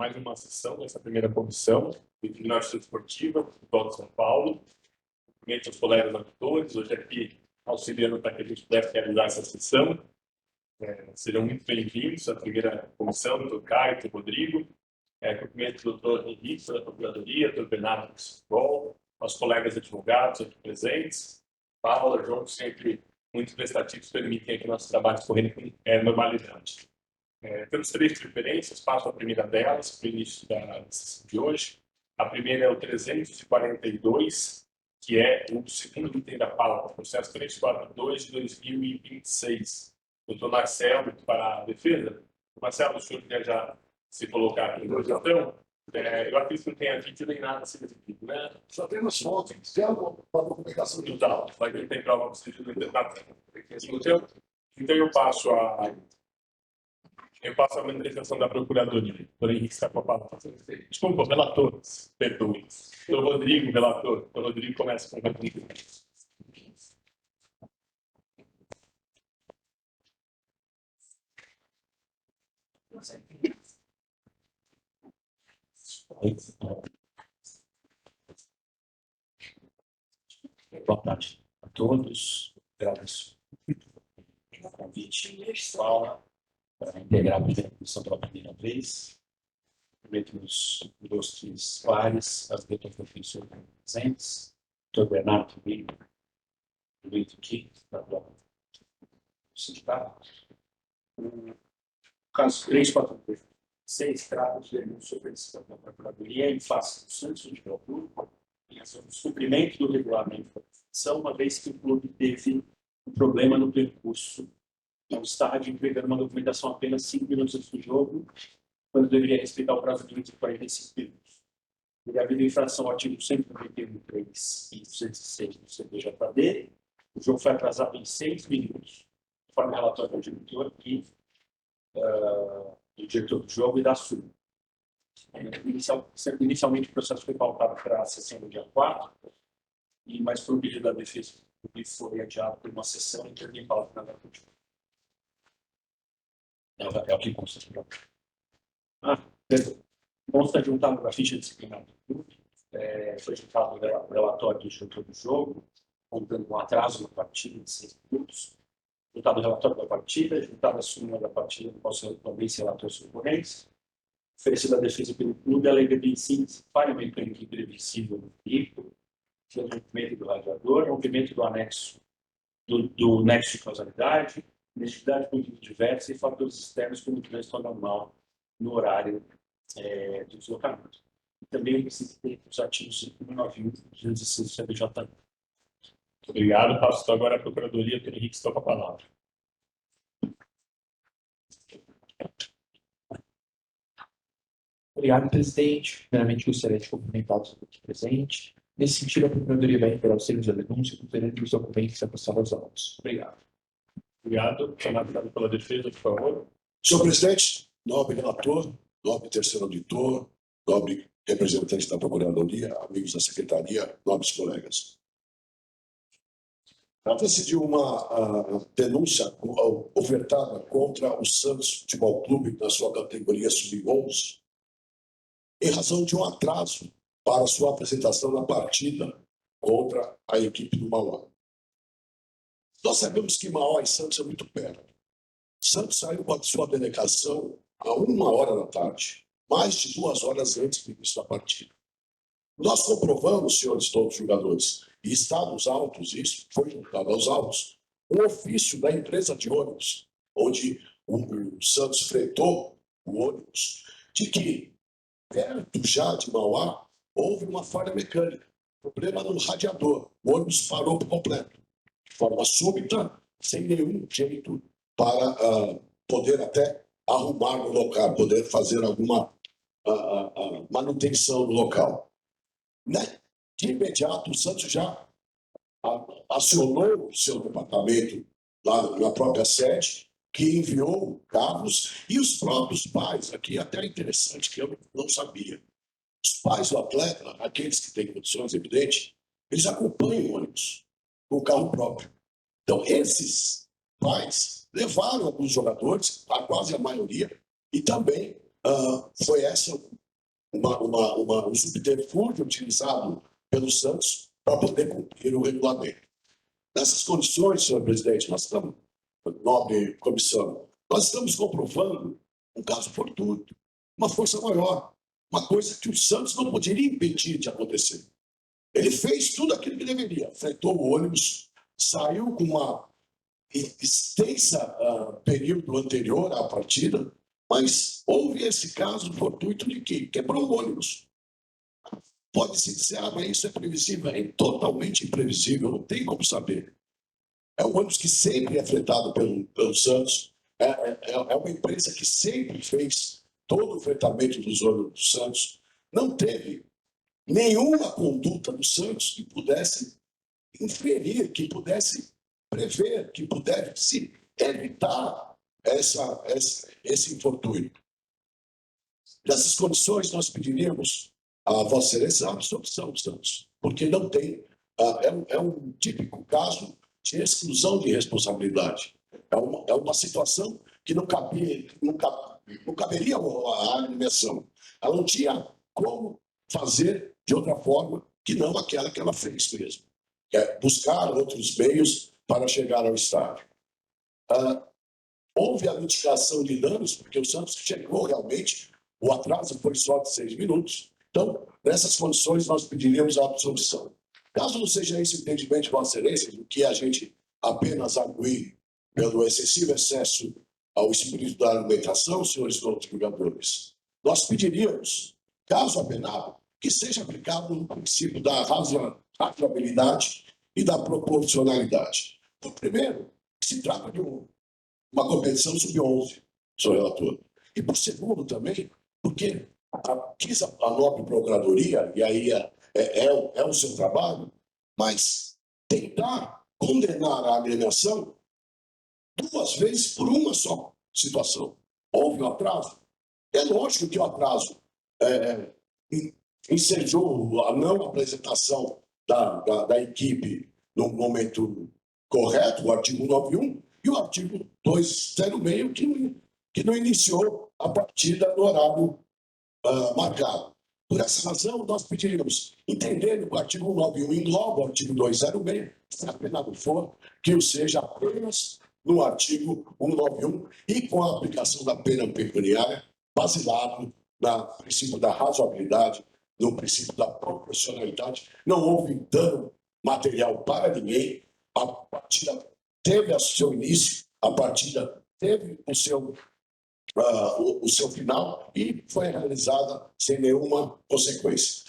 mais uma sessão dessa primeira comissão de Gimnástica Esportiva do Polo de São Paulo. Cumprimento os colegas auditores, hoje aqui auxiliando para que a gente pudesse realizar essa sessão. Sejam muito bem-vindos à primeira comissão, doutor Caio, doutor Rodrigo. Cumprimento o doutor Henrique, da Procuradoria, doutor Bernardo do Futebol, aos colegas advogados aqui presentes, Paula, João, sempre muito prestativos, permitem que nossos trabalhos correrem com normalidade. Temos três preferências, passo a primeira delas, para o início da sessão de hoje. A primeira é o 342, que é o segundo item da pauta, processo 342 de 2026. Doutor Marcelo, para a defesa. Marcelo, o senhor quer já se colocar aqui em questão? Eu acredito que não tenha vídeo nem nada assim desse tipo, né? Só temos fotos, tem uma documentação total, mas não tem prova que seja do então eu passo a manifestação da Procuradoria. Doutor Henrique está com a palavra. Desculpa, relator, perdoe. Doutor Rodrigo, relator. Doutor Rodrigo começa com o Rodrigo. Boa tarde a todos. Agradeço pelo convite pessoal para integrar a comissão pela primeira vez. Cumprimento os ilustres pares, as professores presentes, doutor Bernardo também, muito aqui, da sindicato. O caso 346 trata de denúncia oferecida pela Procuradoria em face do Santos Futebol Clube, em razão do descumprimento do regulamento da competição, uma vez que o clube teve um problema no percurso ao estádio, entregando uma documentação apenas 5 minutos antes do jogo, quando deveria respeitar o prazo limite de 45 minutos. E havido infração ao artigo 191.3 e 206 do CPJD, o jogo foi atrasado em 6 minutos, conforme relatório do diretor aqui, do diretor do jogo e da SUB. Inicialmente, o processo foi pautado para a sessão do dia 4, mas foi o pedido da defesa que foi adiado por uma sessão e terminou pauta na última. É o que consta. Consta juntado a ficha disciplinar do clube, foi juntado o relatório do diretor do jogo, contando um atraso na partida de 6 minutos, juntado o relatório da partida, juntado a súmula da partida, do qual também se relatou os ocorrentes, oferecida a defesa pelo clube, alegando em síntese falha mecânica imprevisível do veículo, rompimento do radiador, rompimento do anexo, do nexo de causalidade, necessidade de motivo diverso e fatores externos como o trânsito anormal no horário do deslocamento. E também os artigos 191 e 206 do CPJD. Obrigado. Passo agora à Procuradoria, doutor Henrique, estou com a palavra. Obrigado, presidente. Primeiramente, gostaria de cumprimentar os aqui presentes. Nesse sentido, a Procuradoria vai reiterar os termos da denúncia, considerando os documentos apresentados aos autos. Obrigado. Obrigado. Senado pela defesa, por favor. Senhor presidente, nobre relator, nobre terceiro auditor, nobre representante da Procuradoria, amigos da Secretaria, nobres colegas. Trata-se de uma denúncia ofertada contra o Santos Futebol Clube na sua categoria sub-11, em razão de um atraso para sua apresentação na partida contra a equipe do Mauá. Nós sabemos que Mauá e Santos é muito perto. Santos saiu com a sua delegação a 1h da tarde, mais de 2 horas antes do início da partida. Nós comprovamos, senhores todos jogadores, e está nos autos, isso foi juntado aos autos, um ofício da empresa de ônibus, onde o Santos fretou o ônibus, de que perto já de Mauá houve uma falha mecânica, problema no radiador, o ônibus parou por completo, de forma súbita, sem nenhum jeito para poder até arrumar no local, poder fazer alguma manutenção no local. De imediato, o Santos já acionou o seu departamento lá na própria sede, que enviou carros, e os próprios pais, aqui até é interessante, que eu não sabia. Os pais do atleta, aqueles que têm condições evidentes, eles acompanham o ônibus com o carro próprio. Então, esses pais levaram alguns jogadores, quase a maioria, e também foi essa um subterfúgio utilizado pelo Santos para poder cumprir o regulamento. Nessas condições, senhor presidente, nós estamos, nobre comissão, nós estamos comprovando um caso fortuito, uma força maior, uma coisa que o Santos não poderia impedir de acontecer. Ele fez tudo aquilo que deveria, fretou o ônibus, saiu com uma extensa período anterior à partida, mas houve esse caso fortuito de que quebrou o ônibus. Pode-se dizer, mas isso é previsível? É totalmente imprevisível, não tem como saber. É um ônibus que sempre é fretado pelo Santos, é uma empresa que sempre fez todo o fretamento dos ônibus do Santos. Não teve nenhuma conduta do Santos que pudesse inferir, que pudesse prever, que pudesse evitar esse infortúnio. Nessas condições, nós pediríamos a Vossa Excelência a absolvição do Santos, porque não tem, é um típico caso de exclusão de responsabilidade. É uma situação que não caberia à agremiação. Ela não tinha como fazer de outra forma que não aquela que ela fez mesmo, que é buscar outros meios para chegar ao estádio. Houve a mitigação de danos, porque o Santos chegou realmente, o atraso foi só de 6 minutos. Então, nessas condições, nós pediríamos a absolvição. Caso não seja esse o entendimento de Vossa Excelência, do que a gente apenas arguir pelo excessivo excesso ao espírito da argumentação, senhores outros julgadores, nós pediríamos, caso apenado, que seja aplicado no princípio da razoabilidade e da proporcionalidade. Por primeiro, se trata de uma competição sub-11, senhor relator. E por segundo também, porque quis a nobre procuradoria, e aí é o seu trabalho, mas tentar condenar a agremiação 2 vezes por uma só situação. Houve um atraso. É lógico que o atraso ensejou a não apresentação da equipe no momento correto, o artigo 91, e o artigo 206, que não iniciou a partida no horário marcado. Por essa razão, nós pediríamos, entendendo que o artigo 91 engloba o artigo 206, se apenado for, que o seja apenas no artigo 191 e com a aplicação da pena pecuniária, baseado no princípio da razoabilidade, no princípio da proporcionalidade. Não houve dano material para ninguém, a partida teve o seu início, a partida teve o seu final e foi realizada sem nenhuma consequência.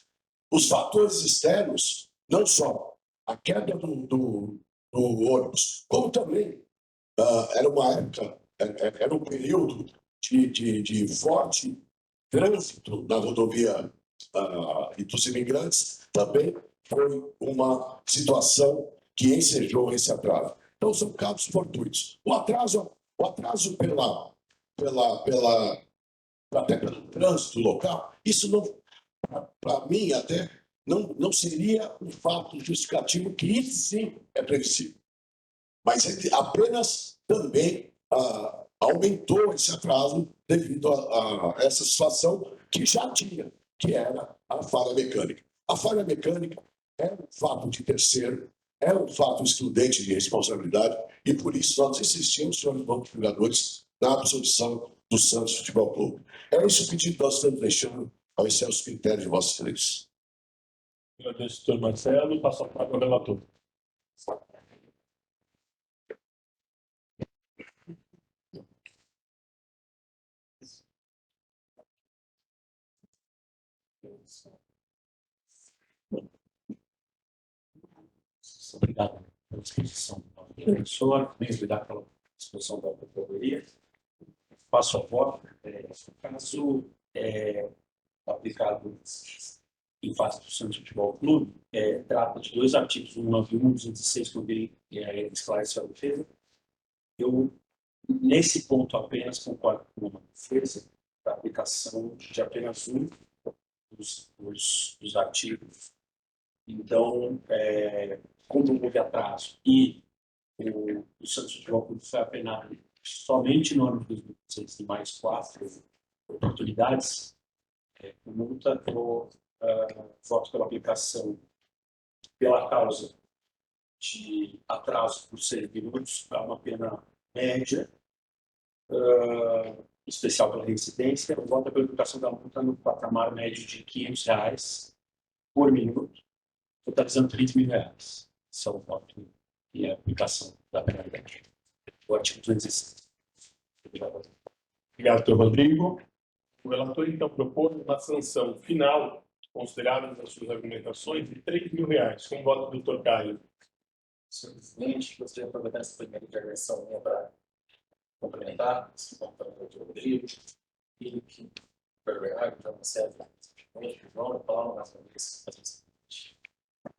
Os fatores externos, não só a queda do ônibus, como também era uma época, era um período de forte trânsito na rodovia e dos imigrantes, também foi uma situação que ensejou esse atraso. Então, são casos fortuitos. O atraso até pelo trânsito local, isso não, para mim até, não seria um fato justificativo que isso sim é previsível. Mas ele apenas também aumentou esse atraso devido a essa situação que já tinha, que era a falha mecânica. A falha mecânica é um fato de terceiro, é um fato excludente de responsabilidade, e por isso nós insistimos, senhores jogadores, na absolvição do Santos Futebol Clube. É esse o pedido que nós estamos deixando ao excelso critério de Vossa Excelência. Agradeço, doutor Marcelo. Passo a palavra ao relator. Obrigado pela exposição do professor, também obrigado pela exposição da procuradoria. Passo a voto. O caso aplicado em face do Santos Futebol Clube trata de 2 artigos, 191 e 206, que eu vi esclareceu a defesa. Eu, nesse ponto apenas, concordo com a defesa da aplicação de apenas um dos artigos. Então, como houve atraso e o Santos Futebol Clube foi apenado somente no ano de 2016 e mais 4 oportunidades, com multa, eu voto pela aplicação pela causa de atraso por 6 minutos para uma pena média, especial pela reincidência. Eu voto pela aplicação da multa no patamar médio de R$500 por minuto, totalizando R$30.000. Esse é o voto e a aplicação da penalidade. O artigo 206. Obrigado. Obrigado, doutor Rodrigo. O relator, então, propõe uma sanção final, considerada nas suas argumentações, de R$3.000. Com o voto do doutor Caio. Senhor presidente, gostaria de aproveitar essa primeira intervenção para complementar, para o doutor Rodrigo, e que perdoar, então, uma série de não falar mais uma vez,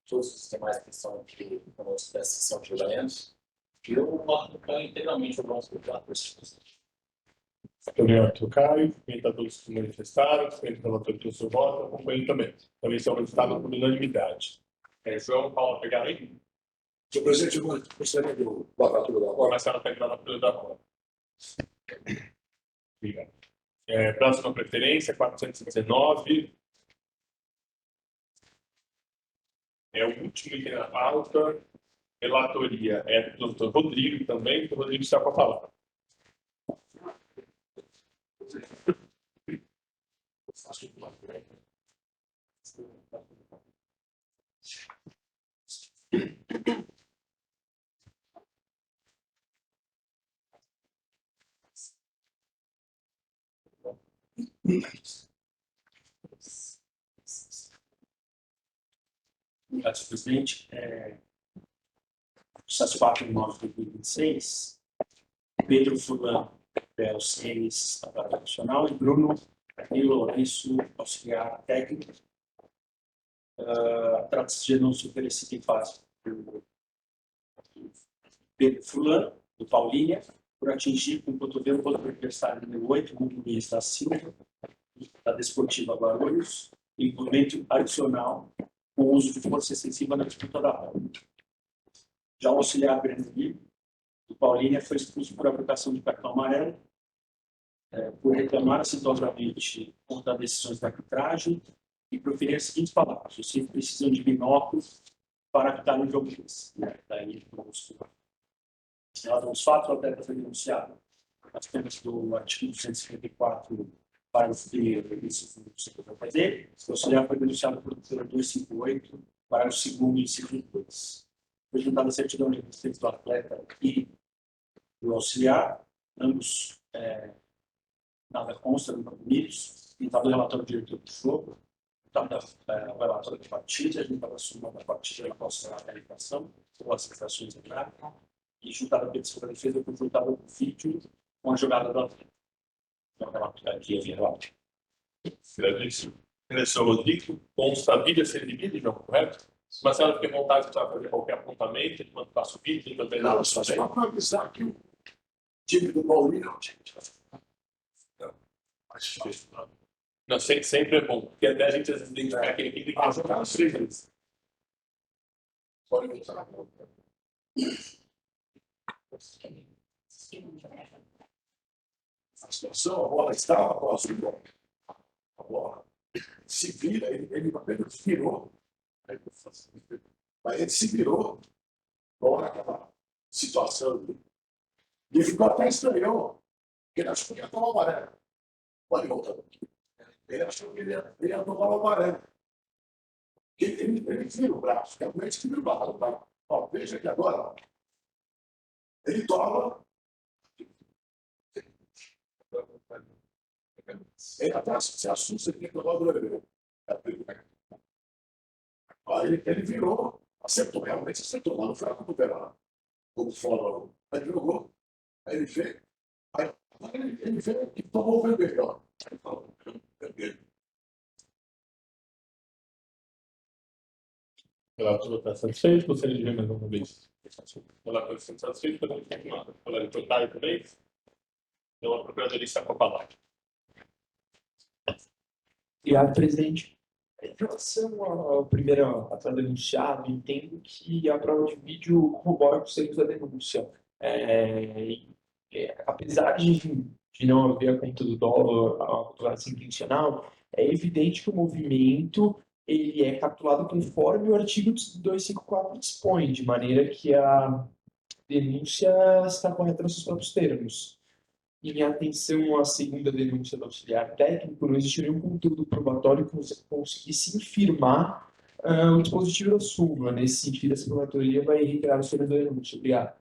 todos os demais que estão aqui conosco dessa sessão de julgamentos, e eu apoio integralmente o nosso deputado por esse Obrigado, doutor Caio. Comenta todos que se manifestaram, comenta o relator do seu voto, acompanho também. Também são resultados por unanimidade. João Paulo Pegarim. Senhor presidente, eu gostaria do relatório da Agora, a senhora está na relatura da roda. Obrigado. Próxima preferência, 419. É o último item da pauta. Relatoria é do doutor Rodrigo também. O doutor Rodrigo está com a palavra. Obrigado, senhor presidente. Processo 4.9/2026, Pedro Fulano, PL6, Aparato Nacional, e Bruno Danilo Lourenço, auxiliar técnico. Trata-se de denúncia oferecida em face por Pedro Fulano, do Paulínia, por atingir com o cotovelo o adversário número 8, Muniz da Silva, da Desportiva Guarulhos, em movimento adicional com o uso de força excessiva na disputa da bola. Já o auxiliar Breno Guilherme, do Paulínia, foi expulso por aplicação de cartão amarelo, por reclamar acidosamente contra decisões da arbitragem e proferir as seguintes palavras: vocês precisam de binóculos para apitar no jogo desse. Daí, os fatos, o atleta foi denunciado as penas do artigo 254, parágrafo 1º, inciso 2 dele. O auxiliar foi denunciado por 258, parágrafo 2º, inciso 2. Foi juntada a certidão de existência do atleta e do auxiliar, ambos nada consta, não unidos, juntado o relatório do diretor do jogo, juntado o relatório da partida, juntado a súmula da partida na próxima realização, ou as prestações de gráfico, e juntado a petição da defesa, conjuntado o vídeo com a jogada do atleta. Então, aqui é relato. Senhor Rodrigo, consta a vídeo a ser dividido, não, correto? Se a senhora fica à vontade para fazer qualquer apontamento, enquanto passa o vídeo, também Não, só para avisar que o time do Paulinho não tinha. Não, sempre é bom, porque até a gente às vezes identificar aquele que tem que jogar as 3 vezes. Pode voltar. A situação, a bola estava próxima. A bola se vira, ele apenas virou. Mas ele se virou com aquela situação. E ficou até estranhou, porque ele achou que ia tomar o amarelo. Pode voltar aqui. Ele achou que ele ia tomar o amarelo. Ele vira o braço, realmente que vira o braço. Tá? Ó, veja aqui agora. Ó. Ele toma. Ele até se assusta, ele tem que tomar o goleiro. Ele virou, acertou, realmente acertou lá no fraco do Verão. Como fora, aí jogou, aí ele fez, aí ele fez e tomou o vermelho. Ó. Aí falou, vermelho. O relator está satisfeito, gostaria de ver mais uma vez. O relator está satisfeito, podemos continuar. O relator Caio também. Então, a procuradoria está com a palavra. Obrigado, presidente. Em relação ao primeiro ato denunciado, entendo que a prova de vídeo corrobora com os termos da denúncia. Apesar de de não haver a conta do dólar, a capitulação intencional, é evidente que o movimento ele é capturado conforme o artigo 254 dispõe, de maneira que a denúncia está correta nos seus próprios termos. Em atenção à segunda denúncia do auxiliar técnico, não existiria um conteúdo probatório que conseguisse infirmar o dispositivo da súmula. Nesse sentido, essa promotoria vai reiterar a sua denúncia. Obrigado.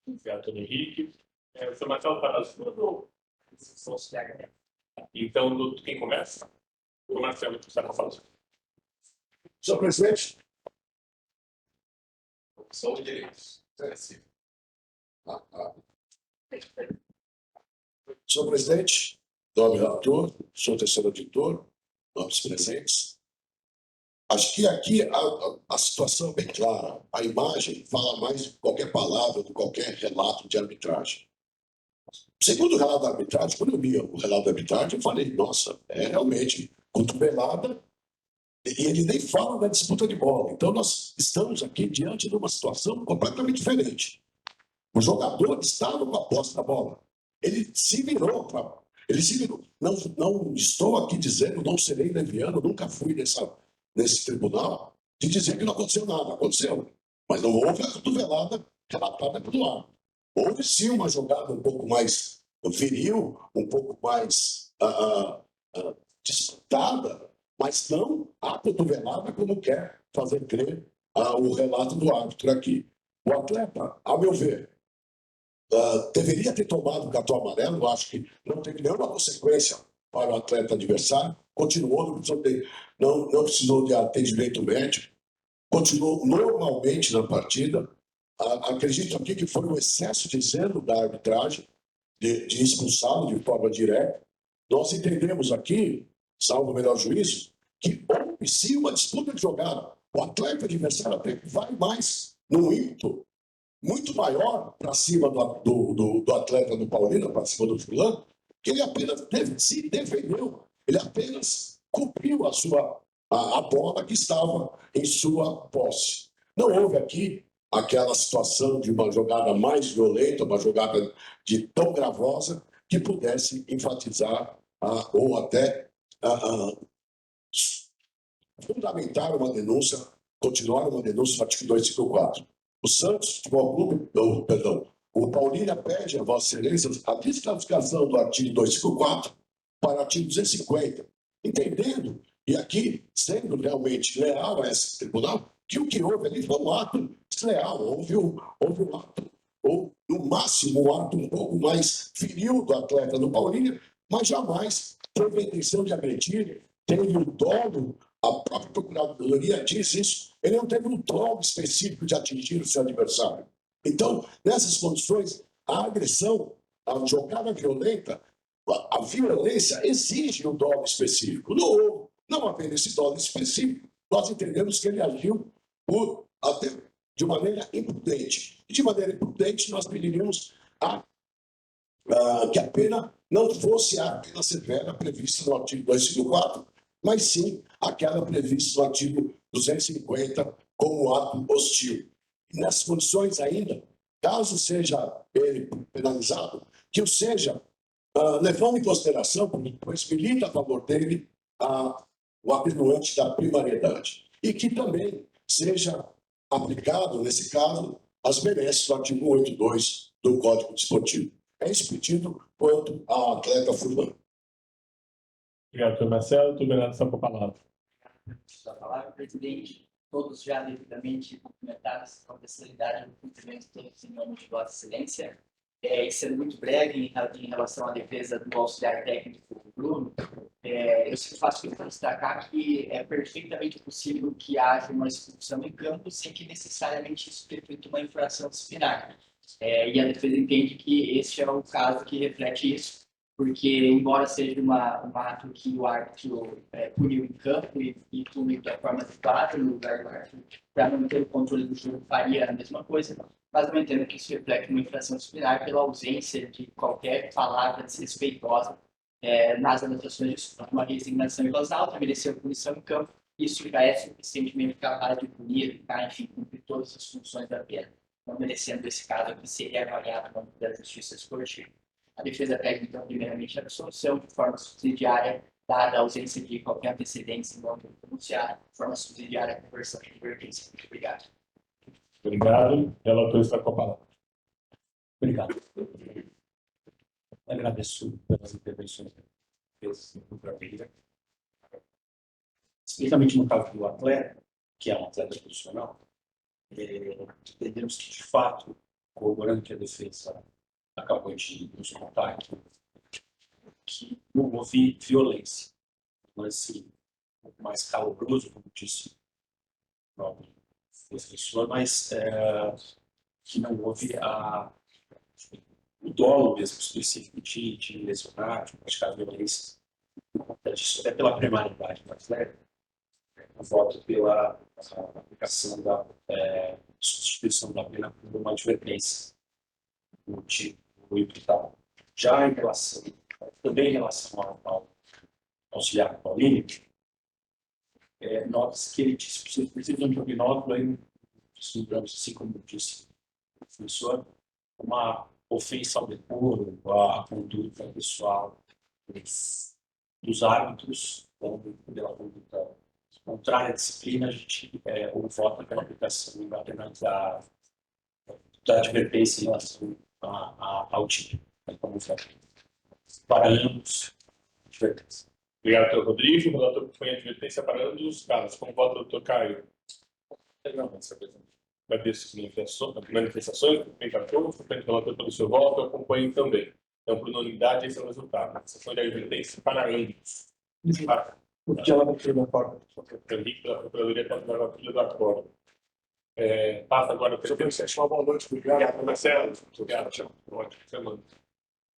Obrigado, Dr. Henrique. O senhor Marcelo para a sua ou... Sou auxiliar técnico. Então, quem começa? O Marcelo, que está na fala. Senhor presidente, São de direitos. senhor presidente, nobre relator, senhor terceiro auditor, nobres presentes. Acho que aqui a situação é bem clara. A imagem fala mais de qualquer palavra, de qualquer relato de arbitragem. Segundo o relato da arbitragem, quando eu vi o relato da arbitragem, eu falei, nossa, é realmente cotovelada, e ele nem fala da disputa de bola. Então, nós estamos aqui diante de uma situação completamente diferente. O jogador estava com a posse da bola. Ele se virou. Ele se virou. Não estou aqui dizendo, não serei leviano, nunca fui nesse tribunal, de dizer que não aconteceu nada. Aconteceu. Mas não houve a cotovelada relatada pelo árbitro. Houve sim uma jogada um pouco mais viril, um pouco mais disputada, mas não a cotovelada como quer fazer crer o relato do árbitro aqui. O atleta, a meu ver, deveria ter tomado o cartão amarelo, acho que não teve nenhuma consequência para o atleta adversário, continuou, não precisou de atendimento médico, continuou normalmente na partida. Acredito aqui que foi um excesso de zelo da arbitragem, de expulsá-lo de forma direta. Nós entendemos aqui, salvo o melhor juízo, que houve sim uma disputa de jogada. O atleta adversário até vai mais num ímpeto muito maior para cima do atleta do Paulino, para cima do fulano, que ele apenas se defendeu. Ele apenas cumpriu a bola que estava em sua posse. Não houve aqui aquela situação de uma jogada mais violenta, uma jogada tão gravosa, que pudesse enfatizar ou até fundamentar uma denúncia, continuar uma denúncia no artigo 254. O Santos Futebol Clube, o Paulínia pede a Vossa Excelência a desclassificação do artigo 254 para o artigo 250, entendendo, e aqui sendo realmente leal a esse tribunal, que o que houve ali foi um ato desleal, houve um ato, ou no máximo um ato um pouco mais viril do atleta do Paulínia, mas jamais teve a intenção de agredir, teve um dolo. A própria Procuradoria diz isso. Ele não teve um dolo específico de atingir o seu adversário. Então, nessas condições, a agressão, a jogada violenta, a violência exige um dolo específico. Não havendo esse dolo específico, nós entendemos que ele agiu até de maneira imprudente. E de maneira imprudente, nós pediríamos que a pena não fosse a pena severa prevista no artigo 254, mas sim aquela prevista no artigo 250 como ato hostil. E nessas condições ainda, caso seja ele penalizado, que o seja levando em consideração, pois milita a favor dele o atenuante da primariedade, e que também seja aplicado, nesse caso, as benesses do artigo 182 do Código Desportivo. É esse pedido quanto ao atleta fulano. Obrigado, doutor Marcelo. Doutor Bernardo, está com a palavra. Da palavra, presidente, todos já devidamente cumprimentados com a facilidade do cumprimento todos em nome de Vossa Excelência. E sendo muito breve em relação à defesa do auxiliar técnico Bruno, eu sempre faço questão de destacar que é perfeitamente possível que haja uma expulsão em campo sem que necessariamente isso tenha feito uma infração disciplinar. E a defesa entende que este é o caso que reflete isso, porque, embora seja um ato que o árbitro puniu em campo e puniu da forma adequada no lugar do árbitro, para manter o controle do jogo, faria a mesma coisa, mas não entendo que isso reflete uma infração disciplinar pela ausência de qualquer palavra desrespeitosa nas anotações de uma resignação em voz alta, mereceu punição em campo, isso já é suficientemente capaz de punir, enfim, cumprir todas as funções da pena, não merecendo esse caso que seria avaliado no âmbito da justiça esportiva. A defesa pede, então, primeiramente, a absolução de forma subsidiária, dada a ausência de qualquer antecedência no âmbito pronunciado, de forma subsidiária, a conversão de advertência. Muito obrigado. Obrigado. O relator está com a palavra. Obrigado. Agradeço pelas intervenções que fez no Brasil. Especialmente no caso do atleta, que é um atleta profissional, entendemos que, de fato, corroborando que a defesa acabou de nos contar aqui, que não houve violência. Mas, um pouco mais caloroso, como disse o professor, mas que não houve o dolo mesmo específico de lesionar, de praticar violência. Até pela primaridade do atleta, eu voto pela aplicação da substituição da pena por uma advertência do tipo tal. Já em relação, também em relação ao auxiliar Paulino, nota-se que ele disse que vocês precisam de um binóculo aí, assim como disse o professor, uma ofensa ao decoro, à conduta pessoal dos árbitros, pela conduta contrária à disciplina, a gente vota pela aplicação da advertência em relação ao time. Como para ambos, advertência. Obrigado, doutor Rodrigo. O relator propõe a advertência para ambos os casos. Como vota o doutor Caio? Vai ter manifestações, o relator pelo seu voto, eu acompanho também. Então, por unanimidade, esse é o resultado. A sessão de advertência para ambos. Porque ela bateu na porta. Henrique, da Procuradoria Contra do Acordo. Passa agora a terceira. Boa noite, obrigado. Marcelo. Obrigado. Ótimo, semana.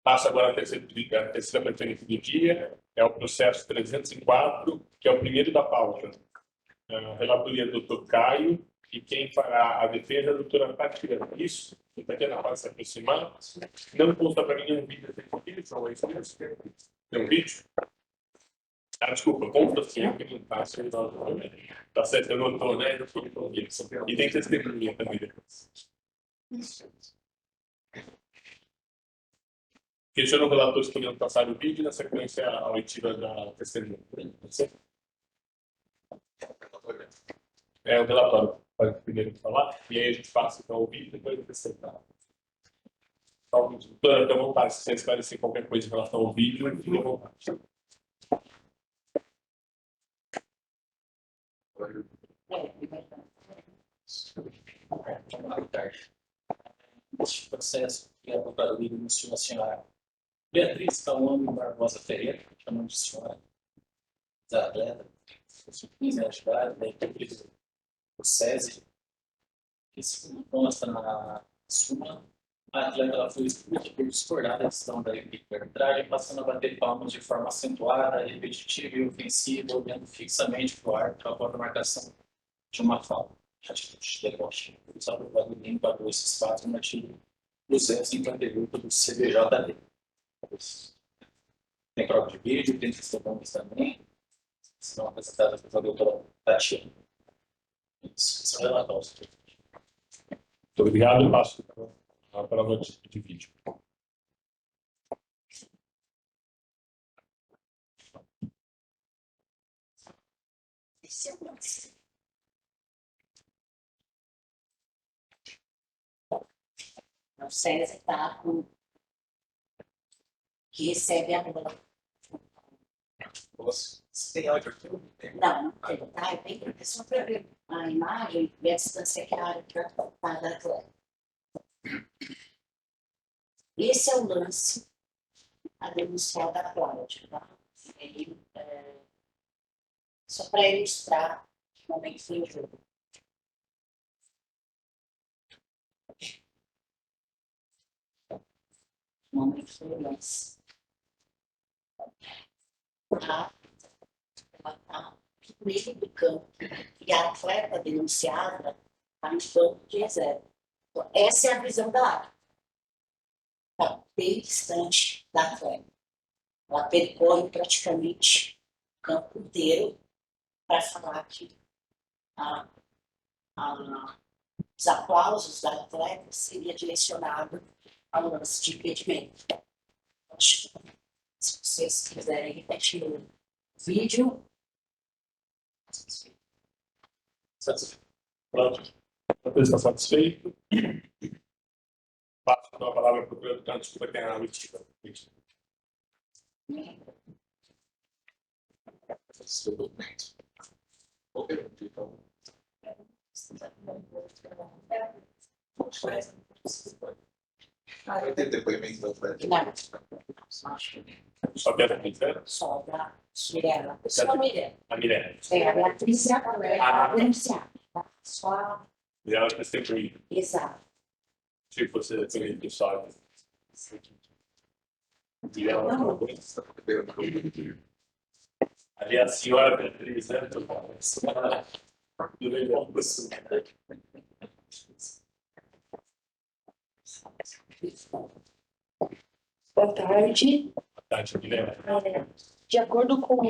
Passa agora a terceira preferência do dia, é o processo 304, que é o primeiro da pauta. A relatoria do doutor Caio, e quem fará a defesa é a doutora Tatiana. Isso, a Tatiana pode se aproximar. Não consta para mim um vídeo aqui, só é isso. Tem um vídeo? Desculpa, conta sim, que não está. Tá certo, eu não estou, né? E tem testemunha também depois. Questiona o relator se podemos passar o vídeo na sequência a oitiva da testemunha. O relatório pode primeiro falar, e aí a gente passa então o vídeo e depois a testemunha. Então, fica à vontade, se você esclarecer qualquer coisa em relação ao vídeo, fique à vontade. Boa tarde. Este processo que a Procuradoria iniciou a senhora Beatriz Cauane Barbosa Ferreira, chamando de senhora da atleta, 15 anos de idade, da equipe do SESI, que se consta na súmula. A atleta ela foi expulsa por discordar da decisão da equipe de arbitragem, passando a bater palmas de forma acentuada, repetitiva e ofensiva, olhando fixamente para o árbitro após a marcação de uma falta. Atitude de deboche. O Salvador enquadrou esses fatos no artigo 258 do CBJD. Tem prova de vídeo, tem testemunhas também, são apresentadas pela doutora Tatiana. Isso, são relatórios. Muito obrigado, passo a prova de vídeo. O SESI está que recebe a bola. Você tem áudio aqui? Não, tá? É só para ver a imagem e a distância que a área está da atleta. Esse é o lance a denunciar da Cláudia. Tá? Só para ilustrar como é que foi o jogo. Como é que foi o lance. Ela está no meio do campo e a atleta denunciada está no campo de reserva. Então, essa é a visão da área. Está bem distante da atleta. Ela percorre praticamente o campo inteiro para falar que os aplausos da atleta seria direcionado ao lance de impedimento. Acho que, se vocês quiserem repetir o vídeo. Pronto. Você está satisfeito? Passo a palavra para o procurador. Desculpa, tem a Witiva. Vai ter depoimento da frente. Não. Só quero dizer, Só da Mirella. Só a Mirella. a Mirella. É, a Beatriz é a denunciada. Só a... Mirella é testemunha. Exato. Se você tem que sabe. Mirella Não. Ali a senhora Beatriz, né? Boa tarde. Tati, Mirella. De acordo com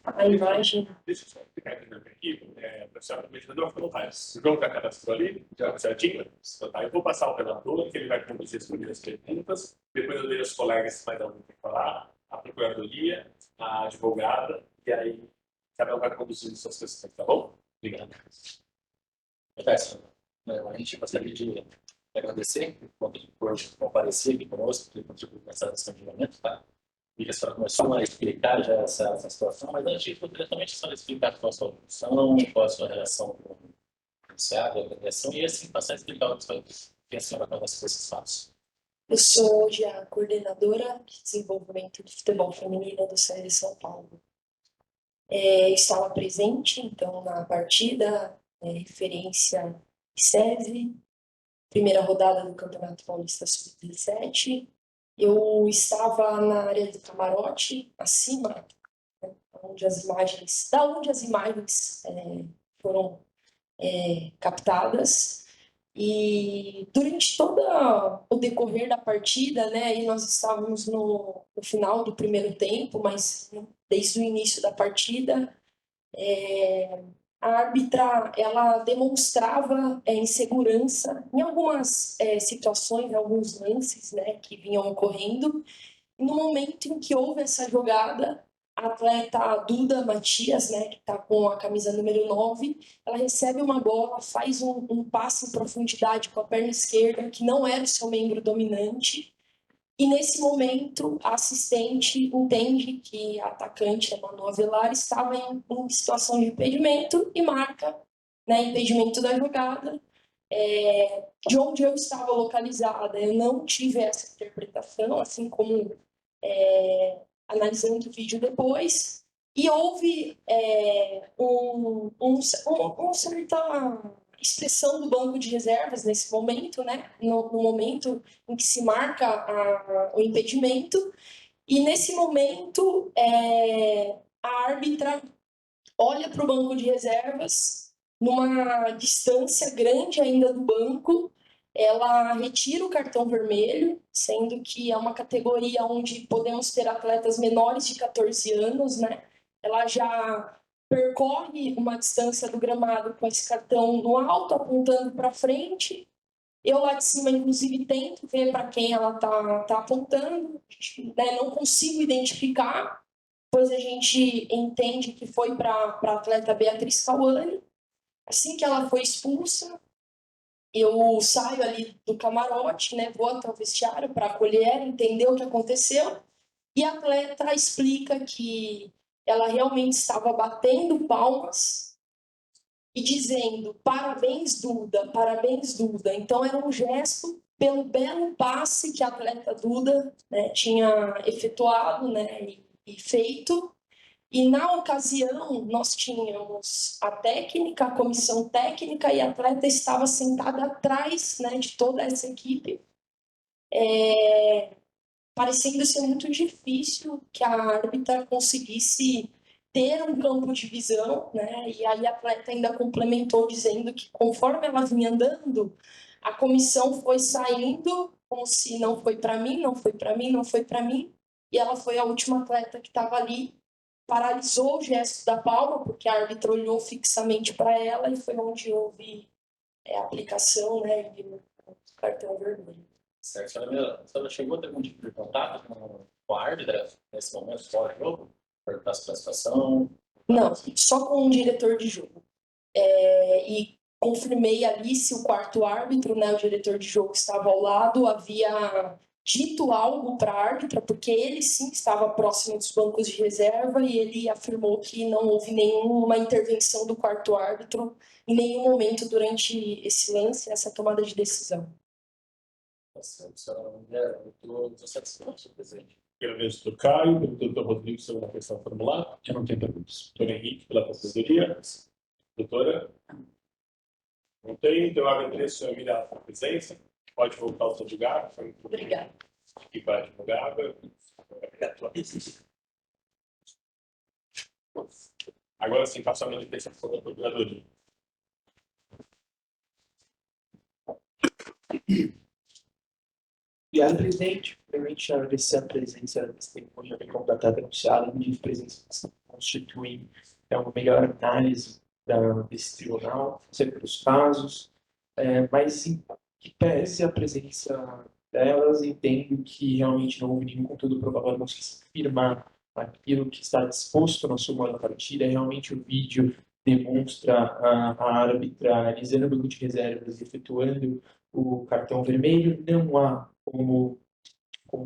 a imagem, Deixa eu só ficar aqui na minha equipe. O senhor administrador falou, o João está cadastrado ali, já certinho? Tá, eu vou passar o relator, que ele vai conduzir as primeiras perguntas, depois eu vejo os colegas se mais alguém tem que falar, a procuradoria, a advogada, e aí cada um vai conduzir suas questões, tá bom? Obrigado. A gente gostaria de agradecer por comparecer aqui conosco, por contribuir nessa questão de julgamento, tá? E a senhora começou a explicar já essa situação, mas antes disso, diretamente a senhora explicar qual a sua função, qual a sua relação com o enunciado, a agressão, e assim passar a explicar o que a senhora conhece com esses fatos. eu sou hoje a coordenadora de desenvolvimento do futebol feminino do CL São Paulo. Estava presente, então, na partida, referência SESI, primeira rodada do Campeonato Paulista Sub-17. Eu estava na área do camarote, acima, né, da onde as imagens foram captadas. E durante todo o decorrer da partida, né, e nós estávamos no final do primeiro tempo, mas desde o início da partida, a árbitra ela demonstrava insegurança em algumas situações, em alguns lances, né, que vinham ocorrendo. E no momento em que houve essa jogada, a atleta Duda Matias, né, que está com a camisa número 9, ela recebe uma bola, faz um passe em profundidade com a perna esquerda, que não era o seu membro dominante. E nesse momento, a assistente entende que a atacante, a Manu Avelar, estava em situação de impedimento e marca, né, impedimento da jogada. De onde eu estava localizada, eu não tive essa interpretação, assim como analisando o vídeo depois. E houve uma certa expressão do banco de reservas nesse momento, né? No momento em que se marca o impedimento. E nesse momento, a árbitra olha para o banco de reservas, numa distância grande ainda do banco, ela retira o cartão vermelho, sendo que é uma categoria onde podemos ter atletas menores de 14 anos, né? Ela já percorre uma distância do gramado com esse cartão no alto, apontando para frente. Eu lá de cima, inclusive, tento ver para quem ela tá apontando, né? Não consigo identificar, pois a gente entende que foi para a atleta Beatriz Cauane. Assim que ela foi expulsa, eu saio ali do camarote, né, vou até o vestiário para acolher ela, entender o que aconteceu, e a atleta explica que ela realmente estava batendo palmas e dizendo parabéns, Duda, parabéns, Duda. Então era um gesto pelo belo passe que a atleta Duda, né, tinha efetuado, né, e feito. E na ocasião, nós tínhamos a técnica, a comissão técnica, e a atleta estava sentada atrás, né, de toda essa equipe, parecendo ser muito difícil que a árbitra conseguisse ter um campo de visão, né? E aí a atleta ainda complementou dizendo que conforme ela vinha andando, a comissão foi saindo como se não foi para mim, não foi para mim, não foi para mim, e ela foi a última atleta que estava ali. Paralisou o gesto da palma, porque a árbitra olhou fixamente para ela e foi onde houve a aplicação, né, e o cartão vermelho. Certo, a senhora chegou a ter algum tipo de contato com com a árbitra nesse momento, fora do jogo? Perguntar sobre a situação. Não, só com o diretor de jogo. E confirmei ali se o quarto árbitro, né, o diretor de jogo que estava ao lado, havia dito algo para a árbitra, porque ele sim estava próximo dos bancos de reserva e ele afirmou que não houve nenhuma intervenção do quarto árbitro em nenhum momento durante esse lance, essa tomada de decisão. Estou satisfeito, presidente. Agradeço do Caio, pelo doutor Rodrigo, sobre a questão formular. Eu não tenho perguntas. Doutor Henrique, pela consultoria. Doutora? Não tem, então eu agradeço a Emília a presença. Pode voltar ao seu lugar. Obrigada. Aqui para a advogada. Agora sim, passo a manifestação da Procuradoria. Obrigado, presidente. Primeiramente, agradecer a presença desse tempo já bem completado anunciado, de presença que constitui uma melhor análise desse tribunal, sempre dos casos, mas que pese a presença delas, entendo que realmente não houve nenhum conteúdo provável não se afirmar aquilo que está disposto na súmula da partida. Realmente o vídeo demonstra a árbitra analisando o banco de reservas e efetuando o cartão vermelho. Não há como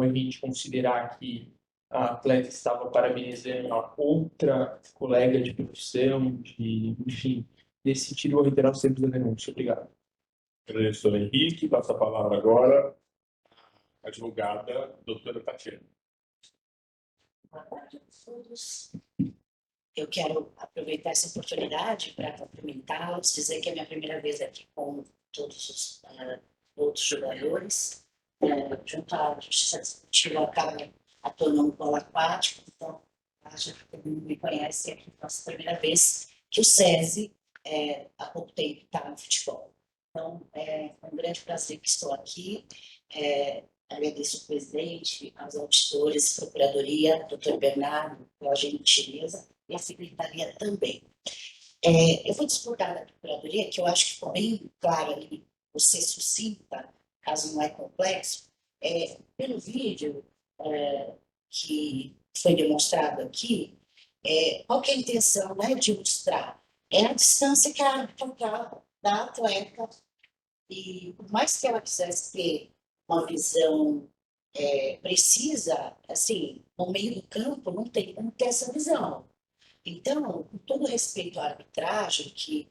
a gente considerar que a atleta estava parabenizando a outra colega de profissão, enfim, nesse sentido, eu vou reiterar os termos da denúncia. Obrigado. Agradeço, doutor Henrique. Passo a palavra agora à advogada, doutora Tatiana. Boa tarde a todos. Eu quero aproveitar essa oportunidade para cumprimentá-los, dizer que é a minha primeira vez aqui com todos os outros jogadores. Junto à Justiça Desportiva, acaba atuando no polo aquático, então, acho que todo mundo me conhece, aqui é a nossa primeira vez que o SESI, há pouco tempo, está no futebol. Então, é um grande prazer que estou aqui. Agradeço ao presidente, aos auditores, procuradoria, doutor Bernardo, pela gentileza, e a secretaria também. Eu vou disputar da procuradoria, que eu acho que ficou bem claro ali, você sucinta, caso não é complexo, pelo vídeo que foi demonstrado aqui, qual que é a intenção, né, de mostrar? É a distância que a árbitra está da atleta, e por mais que ela quisesse ter uma visão precisa, assim, no meio do campo não tem como ter essa visão. Então, com todo respeito à arbitragem, que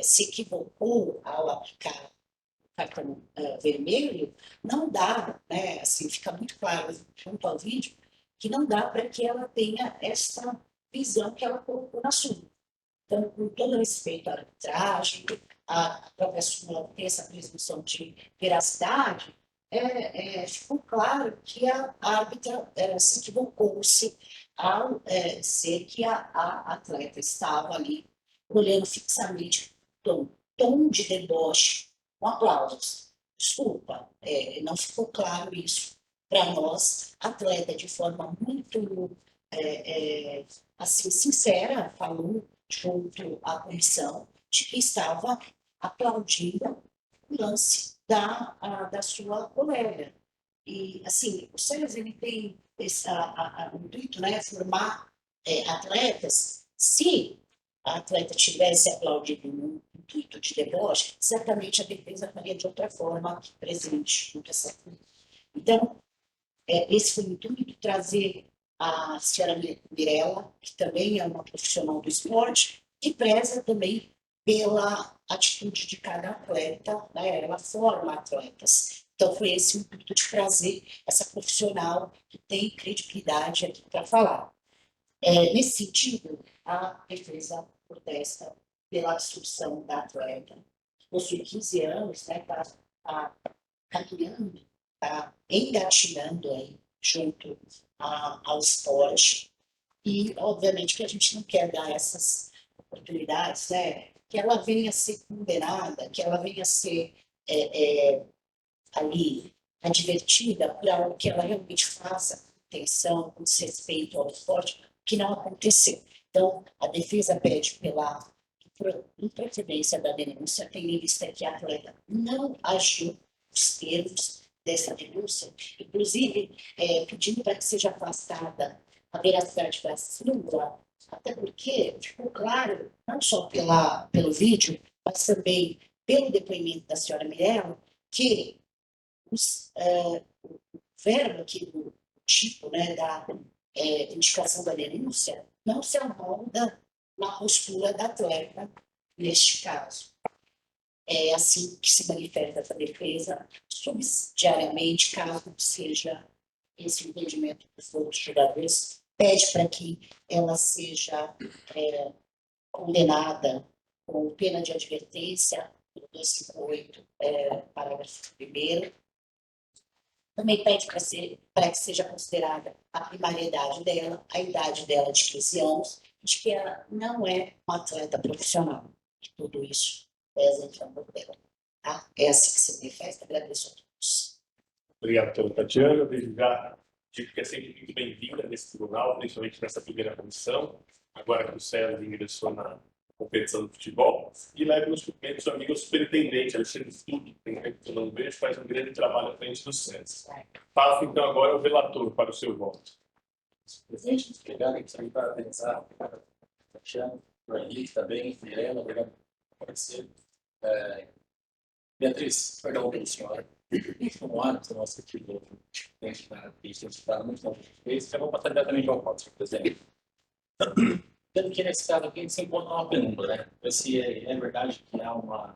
se equivocou ao aplicar o cartão vermelho, não dá, né, assim, fica muito claro junto ao vídeo, que não dá para que ela tenha essa visão que ela colocou na súmula. Então, com todo respeito à arbitragem, a própria súmula tem essa presunção de veracidade, ficou claro que a árbitra se equivocou-se ao ser que a atleta estava ali olhando fixamente tom de deboche, com aplausos. Desculpa, não ficou claro isso para nós, atleta de forma muito assim, sincera, falou junto à comissão de que estava aplaudindo o lance da sua colega. E, assim, o SESI ele tem o intuito, né, formar atletas. Se a atleta tivesse aplaudido no intuito de deboche, certamente a defesa faria de outra forma aqui presente junto a essa atleta. Então, esse foi o intuito, trazer a senhora Mirella, que também é uma profissional do esporte, que preza também pela atitude de cada atleta, né? Ela forma atletas. Então, foi esse o intuito de trazer essa profissional que tem credibilidade aqui para falar. Nesse sentido, a defesa protesta pela absolução da atleta, que possui 15 anos, né, está caminhando, está engatinhando aí, junto ao esporte. E, obviamente, que a gente não quer dar essas oportunidades, né? Que ela venha a ser condenada, que ela venha a ser ali advertida por algo que ela realmente faça com atenção, com desrespeito ao esporte, que não aconteceu. Então, a defesa pede pela improcedência da denúncia, tendo em vista que a atleta não agiu nos termos dessa denúncia, inclusive pedindo para que seja afastada a veracidade da súmula, até porque ficou claro, não só pelo vídeo, mas também pelo depoimento da senhora Mirella, que o verbo aqui do tipo, né, da indicação da denúncia, não se amolda na postura da atleta neste caso. É assim que se manifesta essa defesa, subsidiariamente, caso seja esse entendimento dos outros jogadores, pede para que ela seja condenada com pena de advertência, no 258, parágrafo 1º. Também pede para que seja considerada a primariedade dela, a idade dela de 15 anos, de que ela não é uma atleta profissional. E tudo isso pesa em favor dela. Tá? É assim que se manifesta. Agradeço a todos. Obrigado pela Tatiana. Desde já digo que é sempre muito bem-vinda nesse tribunal, principalmente nessa primeira comissão, agora que o César ingressou na competição do futebol, e leve nos cumprimentos amigo ao superintendente Alexandre Stuck, que eu não vejo, faz um grande trabalho à frente do César. Passo então agora ao relator para o seu voto. Presidente, muito obrigado. Aqui para pensar, Tatiana, o Henrique também, Mirella, obrigado por aparecer. Beatriz, perdão pela senhora. Como árbitro nosso aqui do presidente da pista, está muito bom. Eu vou passar diretamente ao voto, presidente. Tendo que nesse caso aqui a gente se encontra uma penumbra, né? Se é verdade que há uma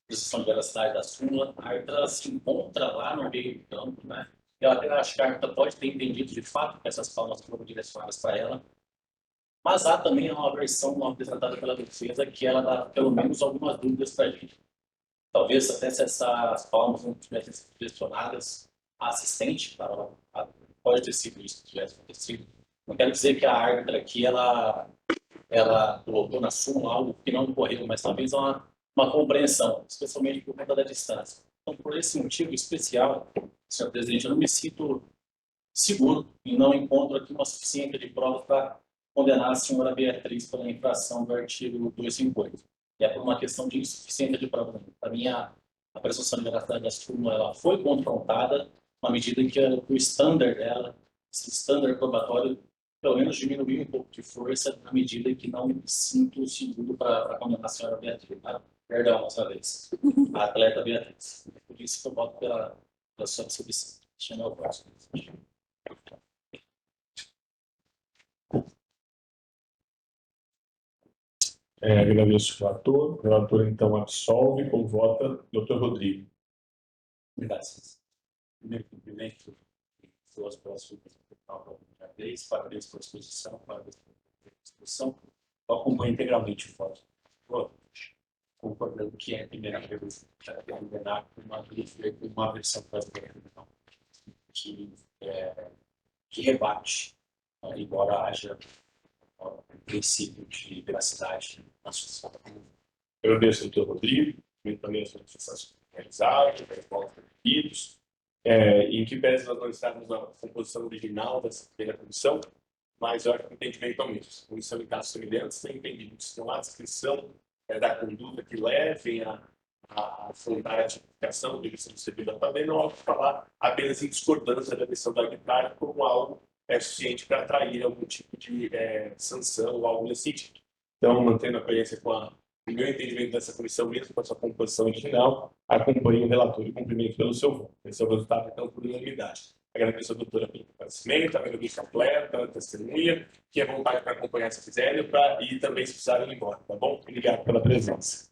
precisão de veracidade da súmula, a árbitra se encontra lá no meio do campo, né? E ela acho que a árbitra pode ter entendido de fato que essas palmas foram direcionadas para ela, mas há também uma versão apresentada pela defesa que ela dá pelo menos algumas dúvidas para a gente. Talvez até se essas palmas não tivessem sido direcionadas à assistente, pode ter sido isso que tivesse acontecido. Não quero dizer que a árbitra aqui ela colocou na súmula algo que não ocorreu, mas talvez uma compreensão, especialmente por conta da distância. Então, por esse motivo especial, senhor presidente, eu não me sinto seguro e não encontro aqui uma suficiência de prova para condenar a senhora Beatriz pela infração do artigo 258. E é por uma questão de insuficiência de prova. Para mim, a presunção de veracidade da súmula ela foi confrontada na medida em que o standard dela, esse standard probatório, pelo menos diminuiu um pouco de força na medida em que não me sinto seguro para condenar a senhora Beatriz. Perdão, outra vez. A atleta Beatriz. Por isso que eu voto pela sua absolvição. Chama o próximo. Agradeço ao relator. O relator, então, absolve como vota Dr. Rodrigo. Obrigado, senhor. Primeiro cumprimento duas próximas vez, parabéns pela exposição, parabéns pela discussão. Eu acompanho integralmente o voto. Concordando que é a primeira vez que já tem condenar com uma versão brasileira que rebate, embora haja um princípio de veracidade na sociedade. Eu agradeço ao Dr. Rodrigo, também as manifestações realizadas, os votos repetidos, em que pese nós não estarmos na composição original dessa primeira comissão, mas eu acho que o entendimento é o mesmo. A comissão, em casos semelhantes, tem entendido que se não há descrição da conduta que levem a afrontar a tipificação de licença recebida também, não há que falar apenas em discordância da decisão da arbitrária como algo suficiente para atrair algum tipo de sanção ou algo nesse sentido. Então, mantendo a coerência com o meu entendimento dessa comissão, mesmo com a sua composição original, acompanho o relator e cumprimento pelo seu voto. Esse é o resultado, então, por unanimidade. Agradeço a doutora pelo comparecimento, agradeço a atleta, a testemunha, que é vontade para acompanhar essa quiserem e também se precisarem ir embora, tá bom? Obrigado pela presença.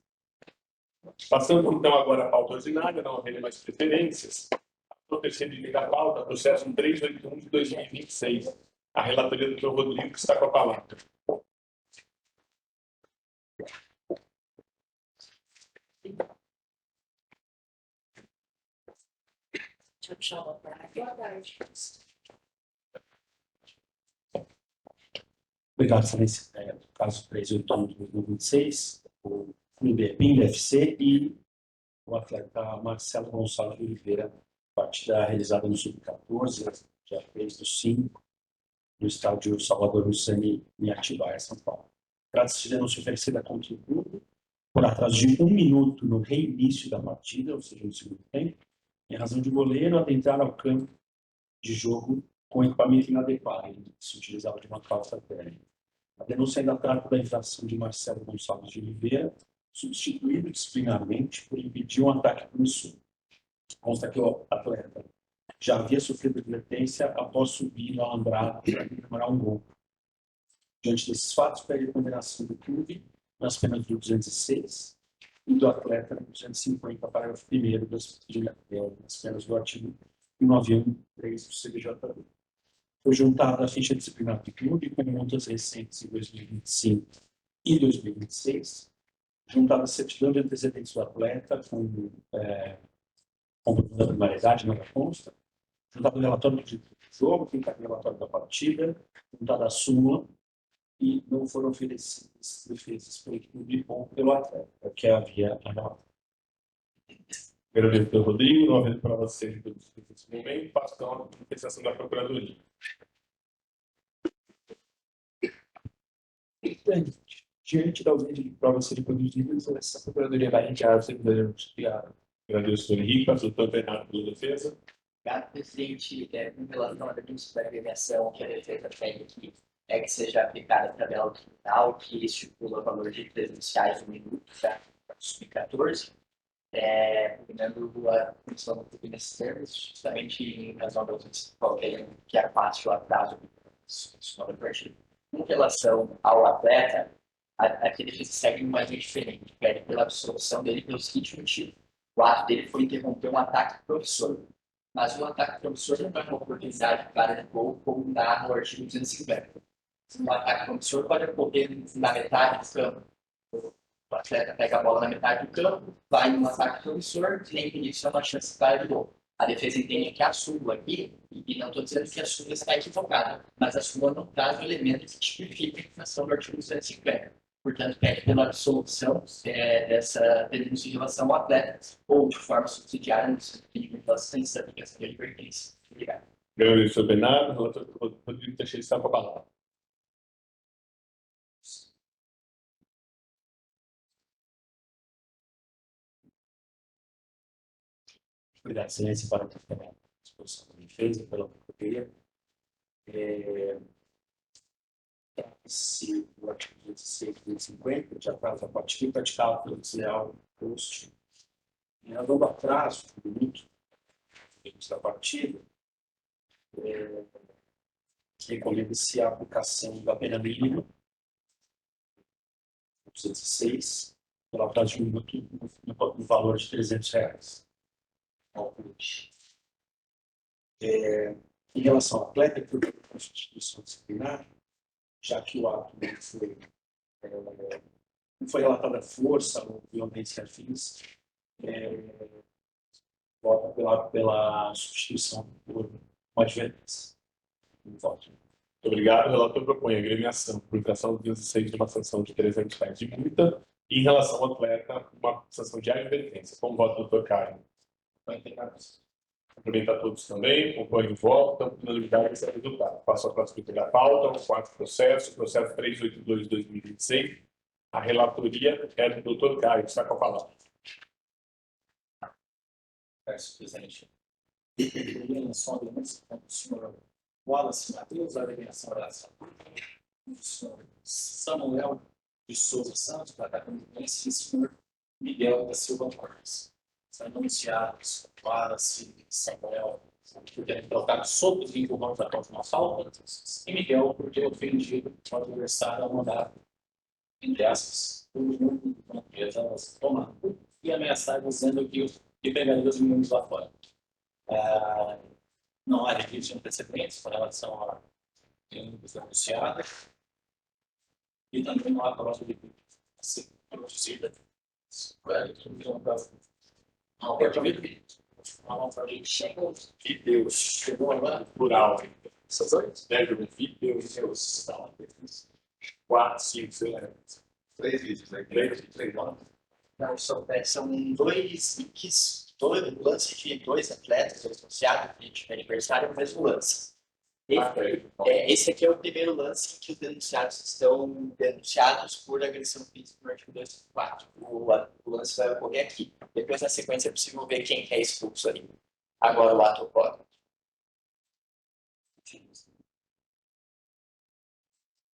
Passando, então, agora à pauta ordinária, não havendo mais preferências. O terceiro item da pauta, processo 381 de 2026. A relatoria do Dr. Rodrigo, que está com a palavra. Tchau, boa tarde. Boa tarde. Obrigado, Excelência. Caso 381 de 2026, o Clube Epim FC e o atleta Marcelo Gonçalves de Oliveira, partida realizada no Sub-14, dia 3/5, no estádio Salvador Luciani, em Atibaia, São Paulo. Trata-se de denúncia oferecida contra o clube por atraso de 1 minuto no reinício da partida, ou seja, no segundo tempo, Em razão de o goleiro adentrar ao campo de jogo com equipamento inadequado, ele se utilizava de uma calça térmica. A denúncia ainda trata da infração de Marcelo Gonçalves de Oliveira, substituído disciplinarmente por impedir um ataque promissor. Consta que o atleta já havia sofrido advertência após subir no alambrado para comemorar um gol. Diante desses fatos, pede a condenação do clube nas penas do 206 e do atleta no 250, parágrafo 1º das penas do artigo 191.3 do CBJB. Foi juntada a ficha disciplinar do clube com multas recentes em 2025 e 2026, juntada a certidão de antecedentes do atleta com comprovando a regularidade, nada consta, juntado o relatório do jogo, juntado o relatório da partida, juntada a súmula, e não foram oferecidas defesas pelo clube ou pelo atleta, que havia anotado. Agradeço pelo Rodrigo, não havendo para você nesse momento, passo então a manifestação da Procuradoria. Diante da ausência de provas serem produzidas, essa Procuradoria vai retirar o servidor auxiliar. Agradeço, Sr. Henrique, passo o doutor Bernardo pela defesa. Obrigado, presidente. Com relação à denúncia da agremiação que a defesa pede aqui, é que seja aplicada a tabela criminal, que estipula o valor de R$300 no minuto, já para 2014, combinando a função do clube nesses termos, justamente em razão da ausência de qualquer que era fácil o atraso do partido. Com relação ao atleta, aqui a defesa segue uma linha diferente, pede pela absolução dele pelo seguinte motivo: o ato dele foi interromper um ataque promissor, mas o ataque promissor não é uma oportunidade clara de gol, como dá no artigo 250. O ataque promissor pode ocorrer na metade do campo. O atleta pega a bola na metade do campo, vai num ataque promissor, que nem isso é uma chance clara de gol. A defesa entende que a súmula aqui, e não estou dizendo que a súmula está equivocada, mas a súmula não traz o elemento que tipifica a infração do artigo 250. Portanto, pede pela absolução dessa denúncia em relação ao atleta, ou de forma subsidiária, no sentido de relação sem aplicação de advertência. Obrigado. Agradeço, Sr. Bernardo. O relator Rodrigo Teixeira está com a palavra. Obrigado, excelência, para a disposição da defesa, pela Procuradoria. Se o artigo 16 e 250, de atraso da partida, praticado pelo desleal post, em razão do atraso do minuto da partida, recomenda-se a aplicação da pena mínima, 206, pelo atraso de um minuto, no valor de R$300 ao clube. Em relação ao atleta, por constituição disciplinar, já que o ato não foi relatada força ou violência fins, vota pela substituição por uma advertência. Voto. Muito obrigado. O relator propõe a agremiação por infração do 206 de uma sanção de R$300 de multa e, em relação ao atleta, uma sanção de advertência. Como voto, doutor Caio? Cumprimentar a todos também, acompanho o voto, então, por unanimidade, esse é o resultado. Passo a próxima item da pauta, o quarto processo 382/2026. A relatoria é do doutor Caio, que está com a palavra. Peço, presidente. Em relação à denúncia do senhor Wallace Matheus, a agremiação da do senhor Samuel de Souza Santos, da Capitanense, e o senhor Miguel da Silva Marques. São denunciados Wallace e Samuel por terem colocado sob os vinculantes da próxima falta, e Miguel por ter ofendido o adversário ao mandar, entre aspas, o mundo da empresa tomar e ameaçar dizendo que pegaria os meninos lá fora. Não há registro de antecedentes com relação a denunciada e também não há prova de ser produzida. Deus chegou lá Plural. essas horas? Deus. 4, 5, 6, 3 vídeos, né? 3, Não, são dois links, dois lances de dois atletas associados de aniversário no mesmo lance. Esse aqui é o primeiro lance em que os denunciados estão denunciados por agressão física no artigo 204. O lance vai ocorrer aqui. Depois, na sequência, é possível ver quem é expulso ali. Agora o ato ocorre.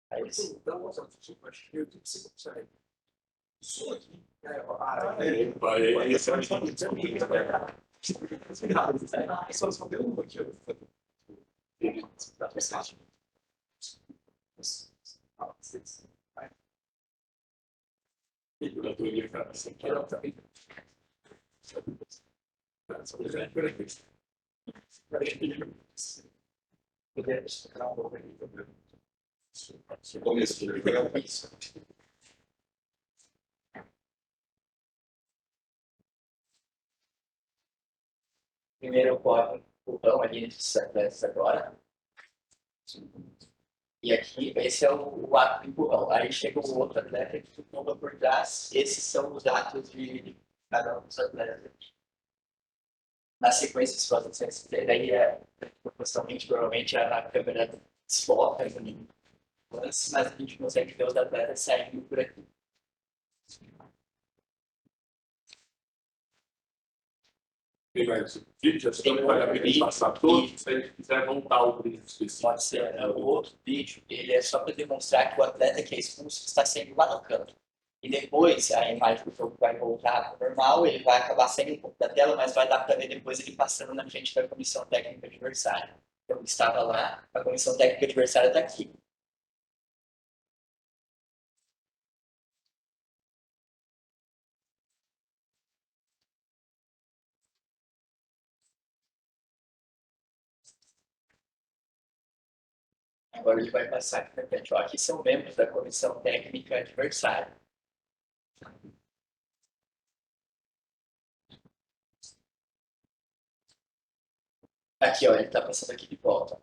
Aí eles Então, acho que eu tenho que ser consegue. Isso aqui é Esse é o só responder uma aqui. Começo do programa. primeiro ocorre o pão ali entre os atletas agora. E aqui, esse é o ato do empurrão. Aí chega o outro atleta que empurra por trás. Esses são os atos de cada um dos atletas. Na sequência, se você daí proporcionalmente, provavelmente a câmera desfoca no lance, mas a gente consegue ver os atletas saindo por aqui. vídeo, acho que vai abrir passar todos, se a gente quiser montar o vídeo específico. Pode ser, né? O outro vídeo, ele é só para demonstrar que o atleta que é expulso está sempre lá no canto. E depois a imagem do jogo vai voltar ao normal, ele vai acabar saindo um pouco da tela, mas vai dar para ver depois ele passando na frente da comissão técnica adversária. Então ele estava lá, a comissão técnica adversária está aqui. Agora ele vai passar aqui na frente. Ó, aqui são membros da comissão técnica adversária. Aqui, ó, ele está passando aqui de volta.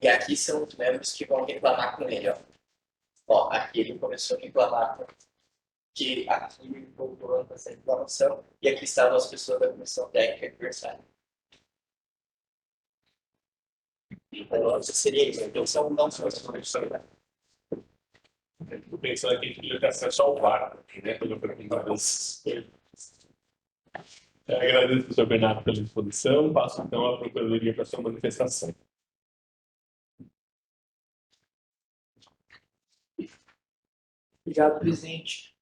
E aqui são os membros que vão reclamar com ele, ó. Ó, aqui ele começou a reclamar que aqui voltou essa reclamação e aqui estavam as pessoas da comissão técnica adversária. Então, seria isso. Então, são não só as conexões. Estou pensando que a gente podia ter acesso ao VAR, né? Quando eu perguntar isso. Eu agradeço ao senhor Bernardo pela exposição. Passo então à Procuradoria para a sua manifestação. Obrigado, presidente.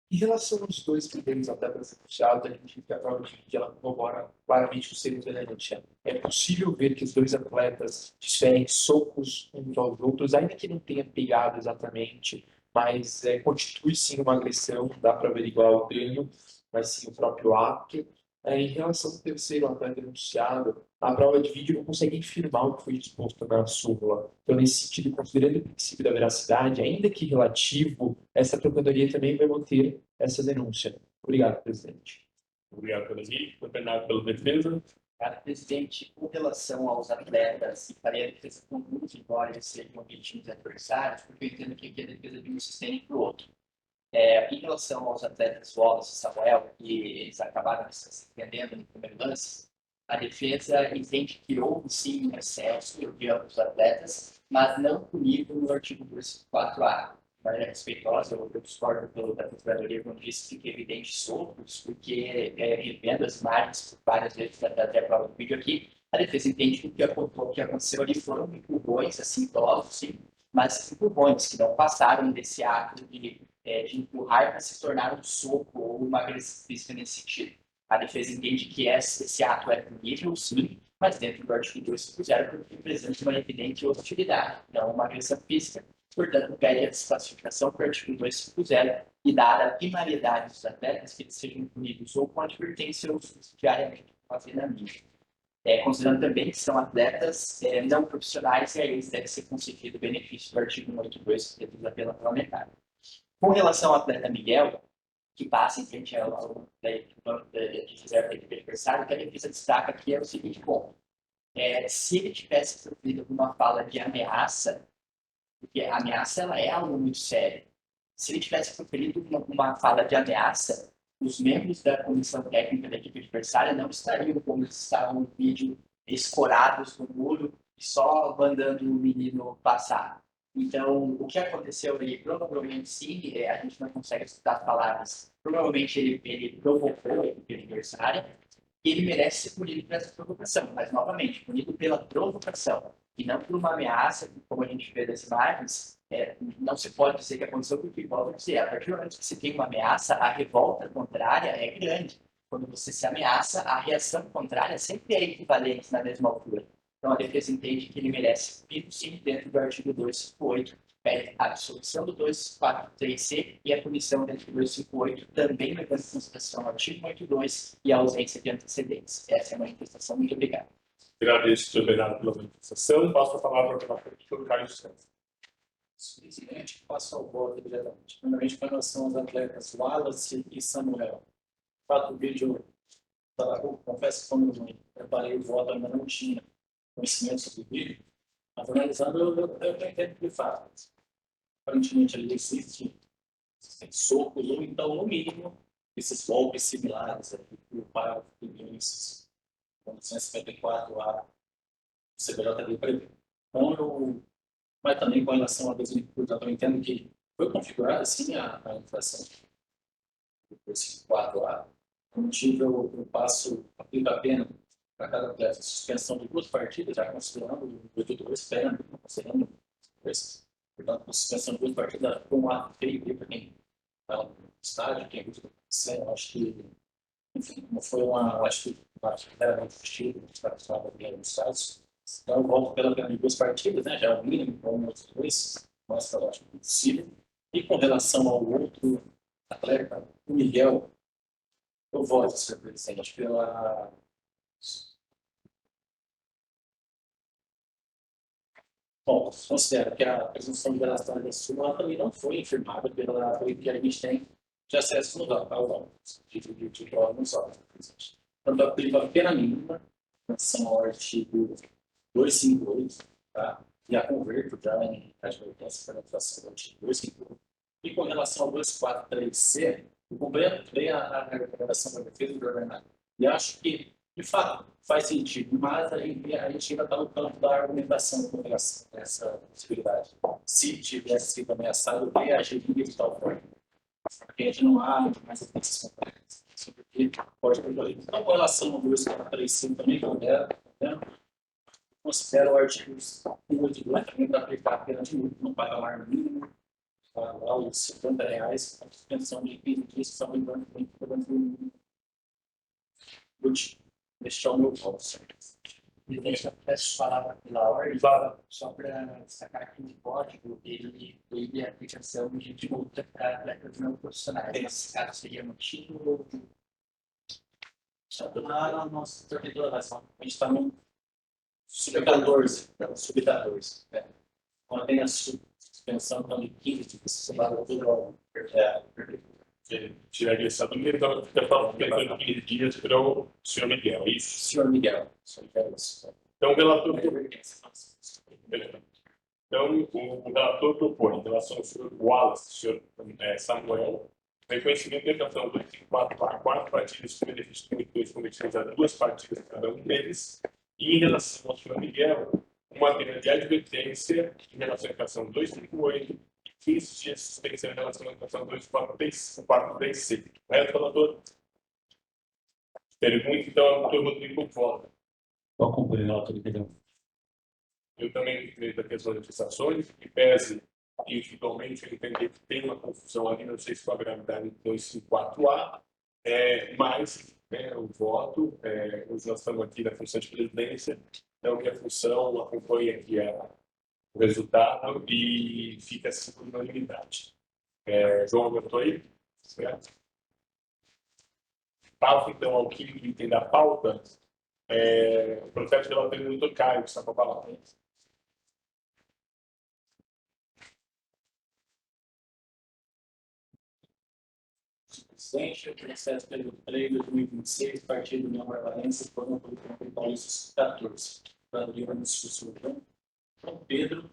Em relação aos dois primeiros atletas anunciados, a gente tem a prova de que ela corrobora claramente com o segundo element. É possível ver que os dois atletas desferem socos uns aos outros, ainda que não tenha pegado exatamente, mas constitui sim uma agressão, dá para averiguar o dano, mas sim o próprio ato. Em relação ao terceiro atleta denunciado, a prova de vídeo não consegue infirmar o que foi disposto na súmula. Então, nesse sentido, considerando o princípio da veracidade, ainda que relativo, essa Procuradoria também vai manter essa denúncia. Obrigado, presidente. Obrigado pela vídeo, Bernardo pela defesa. Cara, presidente, com relação aos atletas, faria a defesa conjunta, embora eles sejam vítimas adversários, porque eu entendo que aqui a defesa de um se estende para o outro. Em relação aos atletas Wallace e Samuel, que eles acabaram se entendendo no primeiro lance, a defesa entende que houve sim um excesso de ambos os atletas, mas não punido no artigo 254A. De maneira respeitosa, eu discordo da Procuradoria quando disse que fica evidente soltos, porque revendo as imagens por várias vezes até a prova do vídeo aqui, a defesa entende que o que aconteceu ali foram empurrões assintosos, sim, mas empurrões que não passaram desse ato de empurrar para se tornar um soco ou uma agressão física nesse sentido. A defesa entende que esse ato é punível, sim, mas dentro do artigo 250, porque representa uma evidente hostilidade, não uma agressão física. Portanto, pede a desclassificação para o artigo 250 e dada a primariedade dos atletas que eles sejam punidos ou com advertência ou subsidiariamente com a pena mínima. Considerando também que são atletas não profissionais e a eles deve ser concedido o benefício do artigo 182 da pena parlamentar. Com relação ao atleta Miguel, que passa em frente ao de reserva da equipe adversária, que a defesa destaca aqui é o seguinte ponto. Se ele tivesse sofrido uma fala de ameaça, porque a ameaça ela é algo muito sério, se ele tivesse sofrido uma fala de ameaça, os membros da comissão técnica da equipe adversária não estariam como estavam no vídeo, escorados no muro e só mandando o menino passar. Então, o que aconteceu ali, provavelmente sim, a gente não consegue citar palavras, provavelmente ele provocou a equipe adversária, E ele merece ser punido por essa provocação, mas, novamente, punido pela provocação, e não por uma ameaça, como a gente vê das imagens. Não se pode dizer que aconteceu porque, igual dizer, a partir do momento que você tem uma ameaça, a revolta contrária é grande. Quando você se ameaça, a reação contrária sempre é equivalente na mesma altura. Então, a defesa entende que ele merece punido, sim, dentro do artigo 258, pede a absolvição do 243C e a punição dentro do 258, também levando em consideração o artigo 182 e a ausência de antecedentes. Essa é a manifestação. Muito obrigado. Agradeço, senhor Bernardo, pela manifestação. Passo a palavra para o senhor Carlos Santos. Presidente, passo ao voto diretamente. Primeiramente, com relação aos atletas Wallace e Samuel. O vídeo, confesso que quando eu preparei o voto, ainda não tinha conhecimento sobre o vídeo, mas analisando, eu entendo que de fato, aparentemente ali existe socos, ou então, no mínimo, esses golpes similares aqui, o parágrafo de 1954A, o CBJD prevê. Então, mas também com relação à desincultura, eu entendo que foi configurada assim a infração do 4A. Como tive, eu passo, aplico a pena para cada atleta suspensão de 2 partidas, já considerando o 82 pena, considerando dois. Portanto, suspensão de 2 partidas foi um ato feio para quem está no estádio, quem busca a acho que, enfim, não foi uma atitude verdadeiramente hostil para os estádios. Então, eu volto pela pena de 2 partidas, né? Já é o mínimo, como outros 2, mas eu acho possível. E com relação ao outro atleta, o Miguel, eu voto, senhor presidente, pela. Bom, considero que a presunção de veracidade da súmula também não foi infirmada pelo que a gente tem de acesso no ao de prova no só. Portanto, aplico a pena mínima, em relação ao artigo 258, tá? E a converto já em advertência para a infração do artigo 258. E com relação ao 243C, eu compreendo bem a recomendação da defesa do ordenado. E acho que, de fato, faz sentido, mas a gente ainda está no campo da argumentação com relação a essa possibilidade. Se tivesse sido ameaçado, reagiria de tal forma. Porque a gente não há mais evidências complexas sobre o que pode ocorrer. Então, com relação ao 243C, também considero o artigo 182 também para aplicar a pena de multa no patamar mínimo, lá os R$50, a suspensão de 15 dias, que são lembrando que este é o meu voto. Presidente, eu peço palavra pela ordem, só para destacar que o código ele proíbe a aplicação de multa para atletas não profissionais. Nesse caso, seria motivo. Só para nossa interpretação, a gente está no sub-14, sub-14. Quando tem a suspensão de 15 dias, você vai tudo. Tiraria essa dúvida, então fica falando 15 dias para o senhor Miguel, é isso? Senhor Miguel. Então, o relator o relator propõe, em relação ao senhor Wallace, senhor Samuel, reconhecimento da infração 254 a 4 partidas com benefício de 2 cometidos a 2 partidas cada um deles, e em relação ao senhor Miguel, uma pena de advertência em relação à infração 258 e 15 dias de suspensão em relação à infração 243C. Correto, relator? Pergunta, então, ao doutor Rodrigo Volta. Qual cumprir a autoridade? Eu também acredito que as manifestações, que pese individualmente, eu entender que tem uma confusão ali, não sei se com a gravidade do 254A, mas o voto, hoje nós estamos aqui na função de presidência, então minha função acompanha aqui o resultado e fica assim por unanimidade. João, aguentou aí? Certo? Passo então ao quinto item da pauta, o processo de relatório do Dr. Caio, que está com a palavra. Presidente, o processo pelo 3 de 2026, partido União Barbarense, foram pelo Campo Paulista 14. Para livre no Sul João Pedro,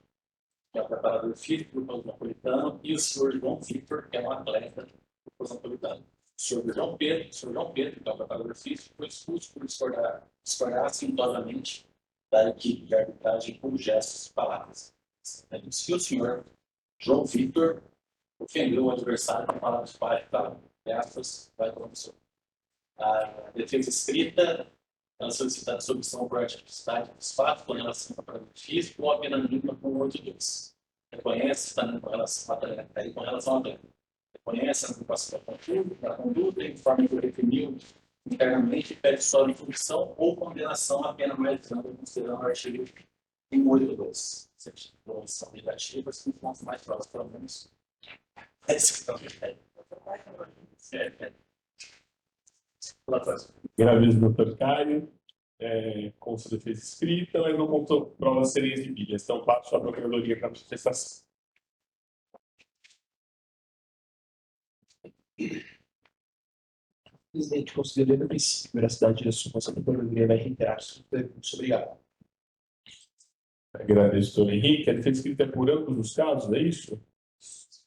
que é o preparador físico do Cosmopolitano, e o senhor João Victor, que é um atleta do Cosmopolitano. O senhor João Pedro, que é o preparador físico, foi expulso por discordar assintosamente da equipe de arbitragem com gestos e palavras. E o senhor João Victor ofendeu o adversário com palavras baixas, aspas, vai tomar o seu. A defesa escrita, ela solicita a solução por artificialidade dos fatos com relação ao parágrafo físico ou a pena mínima com 8.2. Reconhece também com relação à reconhece a ocupação da conduta, informe que o definiu internamente, pede só a função ou condenação à pena mais branda, considerando o artigo 182. São negativas, com pontos mais próximos, pelo menos. Agradeço ao Dr. Caio, com sua defesa escrita, mas não contou provas serem exibidas. Então, passo a Procuradoria para a manifestação. Presidente, considerando o princípio da veracidade da sua moção, a Procuradoria vai reiterar suas perguntas. Obrigado. Agradeço, doutor Henrique. A defesa escrita é por ambos os casos, é isso?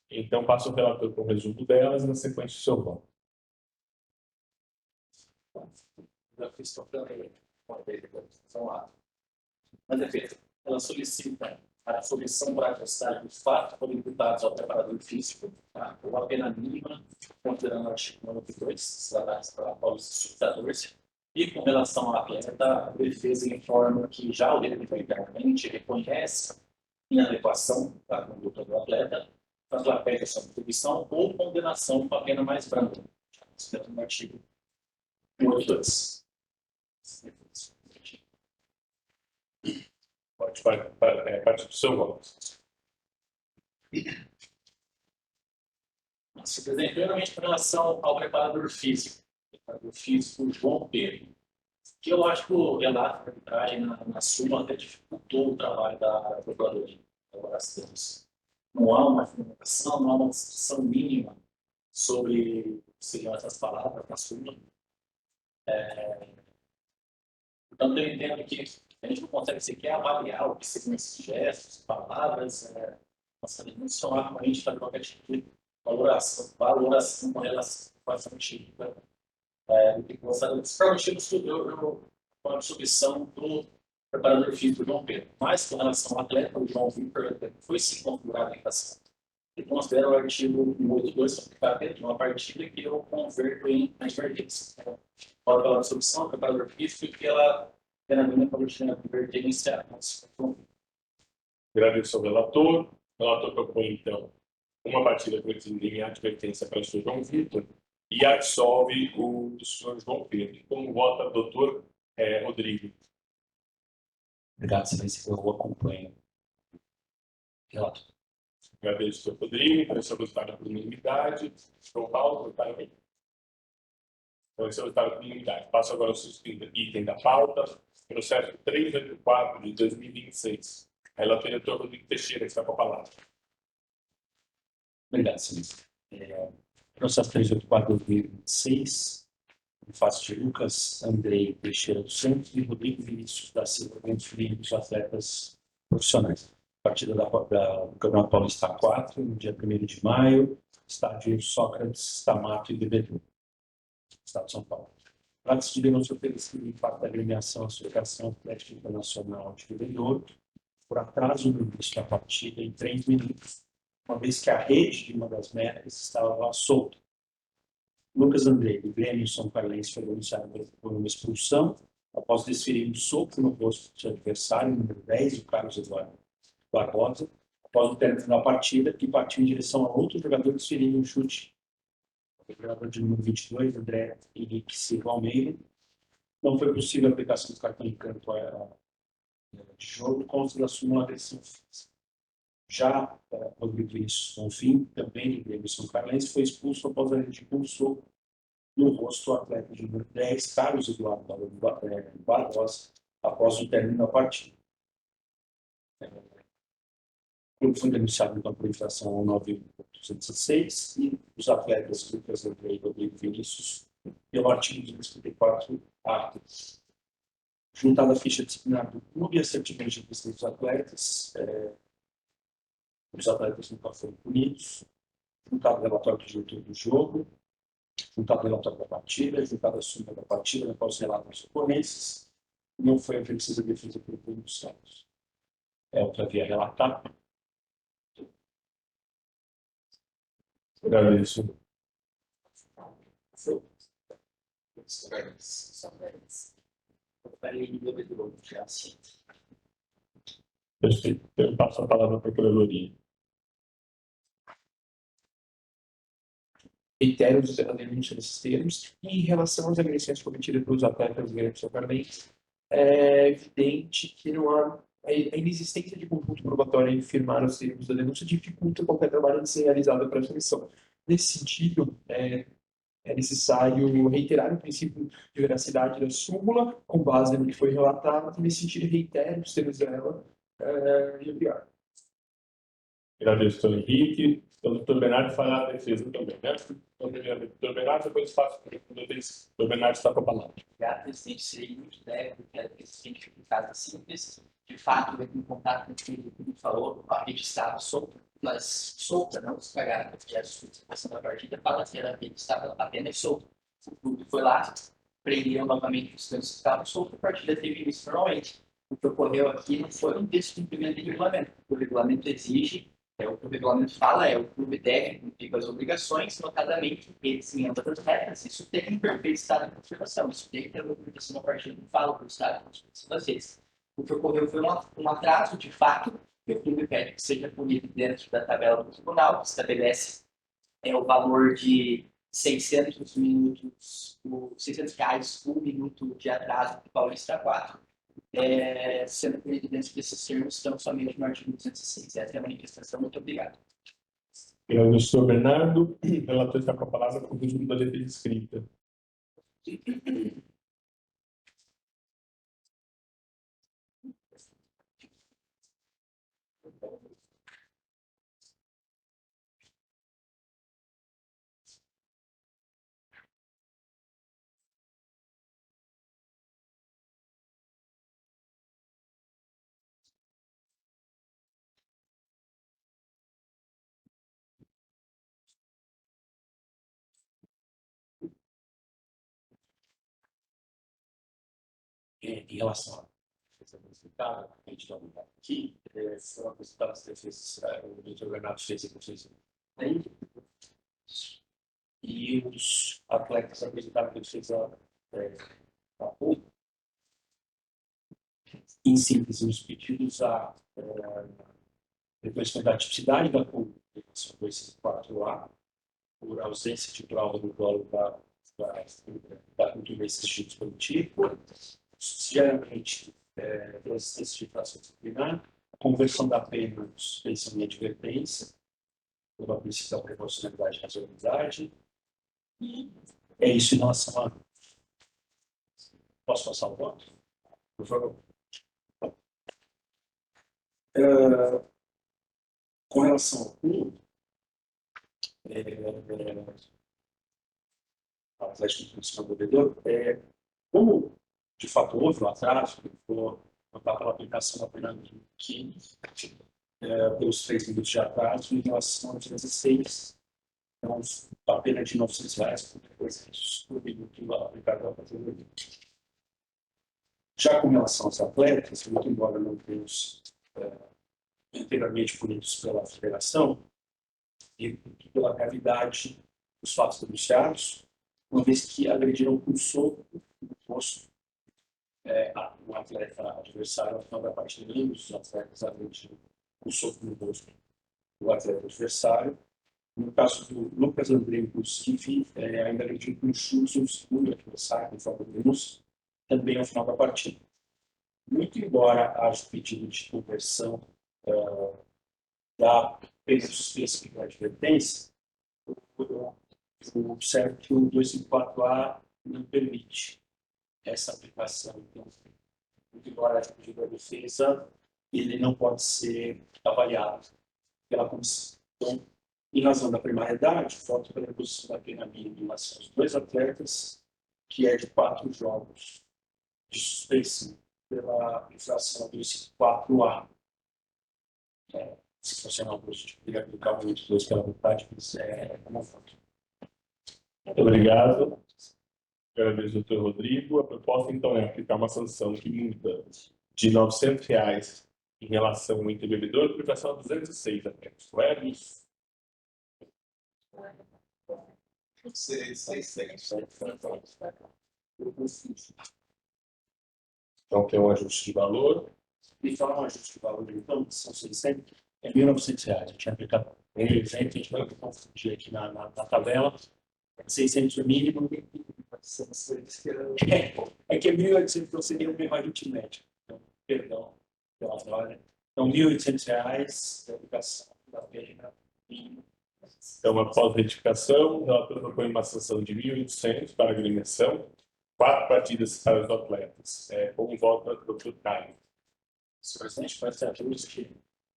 Então, passo ao relator com o resumo delas na sequência do seu voto. A defesa, ela solicita a solução para atestagem dos fatos foram imputados ao preparador físico, tá? Ou a pena mínima, considerando o artigo 92, tratados pela Polícia 14. E com relação à atleta, a defesa informa que já o defendeu internamente reconhece inadequação da conduta do atleta, tanto a pede a sua contribuição ou condenação com a pena mais branda, considerando o artigo 182. Pode partir do seu voto. Se presidente, primeiramente, com relação ao preparador físico João Pedro, que eu acho que o relato de arbitragem na súmula até dificultou o trabalho da Procuradoria. Agora, não há uma fundamentação, não há uma descrição mínima sobre o que seriam essas palavras na súmula. Portanto, eu entendo que a gente não consegue sequer avaliar o que seriam esses gestos, palavras, nossa denúncia, a gente faz qualquer tipo de valoração com relação à científica do que gostaria. Provavelmente eu com a absolvição do preparador físico João Pedro. Mas com relação ao atleta, o João Vitor foi sim configurado em infração. E considero o artigo 182 aplicado dentro de uma partida que eu converto em advertência. Pode falar de absolvição, preparador físico, e que ela pena mínima para a advertência. Agradeço ao relator. O relator propõe, então, uma partida com em advertência para o senhor João Vitor e absolve o senhor João Pedro. Como vota o doutor Rodrigo? Obrigado, excelência, eu acompanho. Relato. Agradeço ao Rodrigo, por esse resultado por unanimidade. João Paulo, votaram bem. Então, esse é o resultado por unanimidade. Passo agora ao item da pauta, processo 384 de 2026. A relatora doutor Rodrigo Teixeira, que está com a palavra. Obrigado, excelência. Processo 384 de 2026, em face de Lucas Andrei Teixeira dos Santos e Rodrigo Vinícius da Silva Filho dos atletas profissionais. Partida do Campeonato Paulista 4, no dia 1º de maio, estádio Sócrates, Stamato e Bebedouro, Estado de São Paulo. Trata-se de denúncia oferecida em parte da agremiação Associação Atlética Internacional de Bebedouro, por atraso no início da partida em 3 minutos, uma vez que a rede de uma das metas estava solta. Lucas Andrei, do Grêmio São Carlense, foi denunciado por uma expulsão após desferir um soco no rosto do seu adversário, número 10, o Carlos Eduardo Barbosa, após o término da partida, que partiu em direção a outro jogador desferindo um chute. O jogador de número 22, André Henrique Silva Almeida. Não foi possível a aplicação do cartão de campo de jogo contra a súmula agressão física. Já Rodrigo Vinícius Bonfim, também do Grêmio São Carlense, foi expulso após a rede de um soco no rosto do atleta de número 10, Carlos Eduardo Barbosa, após o término da partida. O clube foi denunciado então por infração ao 9.216 e os atletas Lucas Andrei e Rodrigo Vinícius pelo artigo 254-A. Juntada a ficha disciplinar do clube e a certidão de registro dos atletas, os atletas nunca foram punidos, juntado o relatório do diretor do jogo, juntado o relatório da partida, juntado a súmula da partida, na qual se relatam os oponentes, não foi oferecida a defesa por todos os casos. É outra via relatar. Agradeço. São grandes. Eu falei em bebedouro, já assim. Perfeito. Eu passo a palavra para a Procuradoria. Reitero a denúncia nesses termos. E em relação às agressões cometidas pelos atletas gregos somente, é evidente que não há a inexistência de conjunto probatório em firmar os termos da denúncia dificulta qualquer trabalho de ser realizado para a comissão. Nesse sentido, é necessário reiterar o princípio de veracidade da súmula, com base no que foi relatado, e nesse sentido reitero os termos dela e obrigado. Agradeço, doutor Henrique. Então, o doutor Bernardo fará a defesa também, né? Então, primeiro, doutor Bernardo, depois faço a doutor Bernardo está com a palavra. Obrigado, presidente. Serei muito breve, quero que esse científico de caso simples. De fato, eu em contato com o que ele falou, a rede estava solta, mas solta, não descarregada, porque a situação da partida fala que a rede estava apenas solta. O clube foi lá, prendeu novamente os cantos que estavam soltos, a partida teve início normalmente. O que ocorreu aqui não foi um descumprimento de regulamento. O regulamento exige, o que o regulamento fala o clube deve cumprir com as obrigações, notadamente obedecimento das regras. Isso tem um perfeito estado de conservação, isso tem que ter documentação na partida que fala do estado de conservação das redes. O que ocorreu foi um atraso, de fato, que o clube pede que seja punido dentro da tabela do tribunal, que estabelece o valor de 600 minutos, R$600 por minuto de atraso do Paulista 4, sendo punido dentro desses termos, estão somente no artigo 206. Essa é a manifestação. Muito obrigado. Agradeço, doutor Bernardo. O relator está com a palavra para o resumo da defesa escrita. Em relação à defesa apresentada, a gente vai mudar aqui, foram apresentadas as defesas, o doutor Bernardo fez a defesa e os atletas apresentaram a defesa em síntese, os pedidos a reconhecimento da tipicidade da publicação 254A, por ausência de prova do dolo da cultura exigida coletivo, geralmente existência de infração disciplinar, a conversão da pena dos pensão em advertência, pela princípio da proporcionalidade e razoabilidade. E é isso em relação a. Posso passar o voto? Por favor. Com relação ao clube, Atlético Municipal do Bebedor, como de fato houve um atraso, for notar pela aplicação da pena de 15, pelos 3 minutos de atraso, em relação aos 16, então, a pena de R$900 por depois por minuto aplicado à categoria. Já com relação aos atletas, muito embora não tenhamos integralmente punidos pela federação, e pela gravidade dos fatos denunciados, uma vez que agrediram com soco no rosto um atleta adversário ao final da partida, os atletas agrediram com soco no rosto do atleta adversário. No caso do Lucas André, inclusive, ainda agrediu com chutes o segundo adversário, conforme a denúncia, também ao final da partida. Muito embora haja pedido de conversão da pena suspensa pela advertência, eu observo que o 254A não permite essa aplicação. Então, muito embora haja pedido da defesa, ele não pode ser avaliado pela comissão. Então, em razão da primariedade, voto pela imposição da pena mínima em relação aos 2 atletas, que é de 4 jogos de suspensão pela infração 254A. Se fosse uma coisa de poder aplicar o 82 pela vontade, mas como voto. Muito obrigado. Agradeço, doutor Rodrigo. A proposta, então, é aplicar uma sanção que muda de R$900 em relação ao interbebedor, por aplicação a 206 apenas. Correto? Isso. Então tem um ajuste de valor. E falar um ajuste de valor, então, são 600, é R$ 1.900. Eu tinha aplicado 1.200, a gente vai confundir aqui na tabela. 600 o mínimo. É que é 1.800, então seria um erro aritmético. Então, perdão pela falha. Então, R$ 1.800 de aplicação da pena. Então, após a retificação, o relator propõe uma sanção de 1.800 para a agremiação, 4 partidas para os atletas, com um voto do Dr. Caio. Senhor presidente, pode ser ajuste que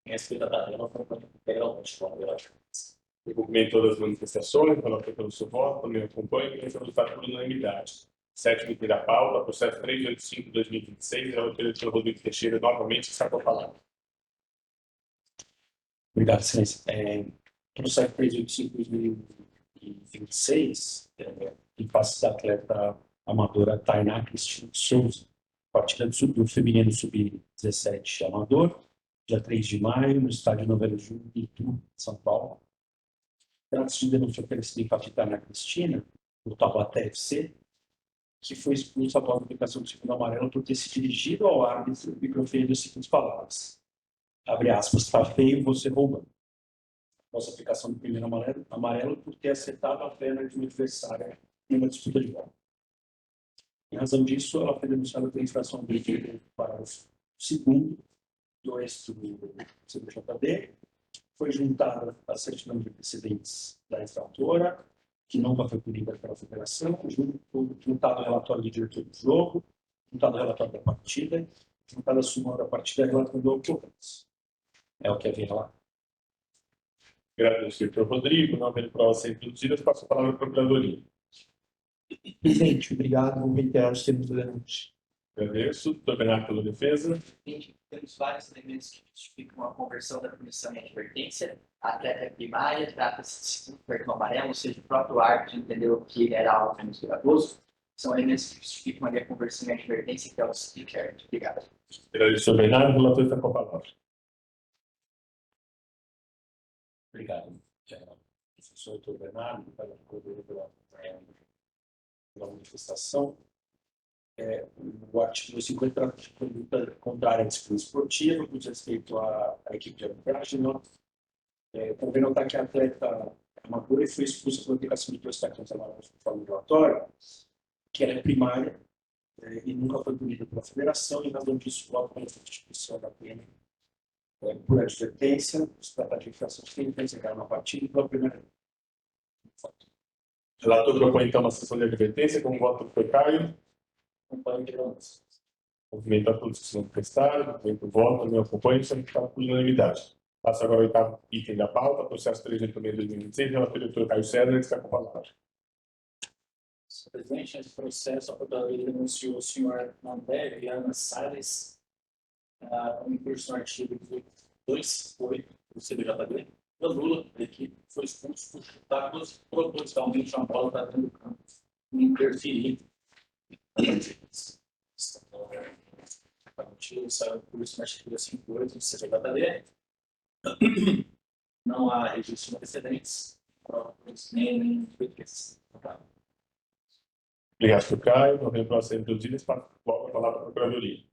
em respeito à tabela, para pegar o último. Eu cumprimento todas as manifestações, relator pelo seu voto, também acompanho e penso resultado por unanimidade. Sétimo item da pauta, processo 385/2026, relator Dr. Rodrigo Teixeira, novamente, está com a palavra. Obrigado, excelência. Processo 385/2026, em face da atleta amadora Tainá Cristina Souza, partida do feminino sub-17 amador, dia 3 de maio, no estádio Novelo Júnior, Itu, São Paulo. Trata-se de denúncia oferecida em face de Tainá Cristina, do Taubaté FC, que foi expulso após a aplicação do segundo amarelo por ter se dirigido ao árbitro e proferido as seguintes palavras. Abre aspas, tá feio você roubando. Após a aplicação do primeiro amarelo por ter acertado a perna de um adversário em uma disputa de bola. Em razão disso, ela foi denunciada pela infração do parágrafo 2º do êxito do CBJD, foi juntada a certidão de antecedentes da infratora, que nunca foi punida pela federação, juntado o relatório do diretor do jogo, juntado o relatório da partida, juntado a súmula da partida relatando a ocorrência. É o que havia lá. Agradeço, doutor Rodrigo. Não havendo provas sendo produzidas, passo a palavra à Procuradoria. Presidente, obrigado. Vou reiterar os termos da denúncia. Agradeço. Doutor Bernardo, pela defesa. Temos vários elementos que justificam a conversão da punição em advertência. A atleta primária trata-se de segundo cartão amarelo, ou seja, o próprio árbitro entendeu que ele era algo menos gravoso. São elementos que justificam ali a conversão em advertência, que é o seguinte árbitro. Obrigado. Agradeço, doutor Bernardo. O relator está com a palavra. Obrigado. Professor doutor Bernardo, pela manifestação. O artigo 50 trata de conduta contrária à disciplina esportiva, com respeito à equipe de arbitragem. Convém notar que a atleta amadora foi expulsa pela aplicação de 2 cartões amarelos conforme o relatório, que ela é primária e nunca foi punida pela federação, e, em razão disso, voto pela substituição da pena por advertência, se trata de infração que tem que executar uma partida pela primeira vez. O relator propõe, então, uma sessão de advertência com o voto do doutor Caio. Acompanho de denúncia. Movimento a produção do prestado, movimento voto, também acompanho, sempre está por unanimidade. Passo agora ao 8º item da pauta, processo 386/2026, relator doutor Caio César, que está com a palavra. Senhor presidente, nesse processo, a Procuradoria denunciou o senhor André Viana Salles, com curso no artigo 2.8 do CBJD, da Lula, que foi expulso por chutar propositalmente uma bola para dentro do campo e interferir. Saiu por curso no artigo 5.8 do CBJD. Não há registro de antecedentes, nem petrícias. Obrigado, doutor Caio. Não havendo provas sendo produzidas, passo a palavra à Procuradoria.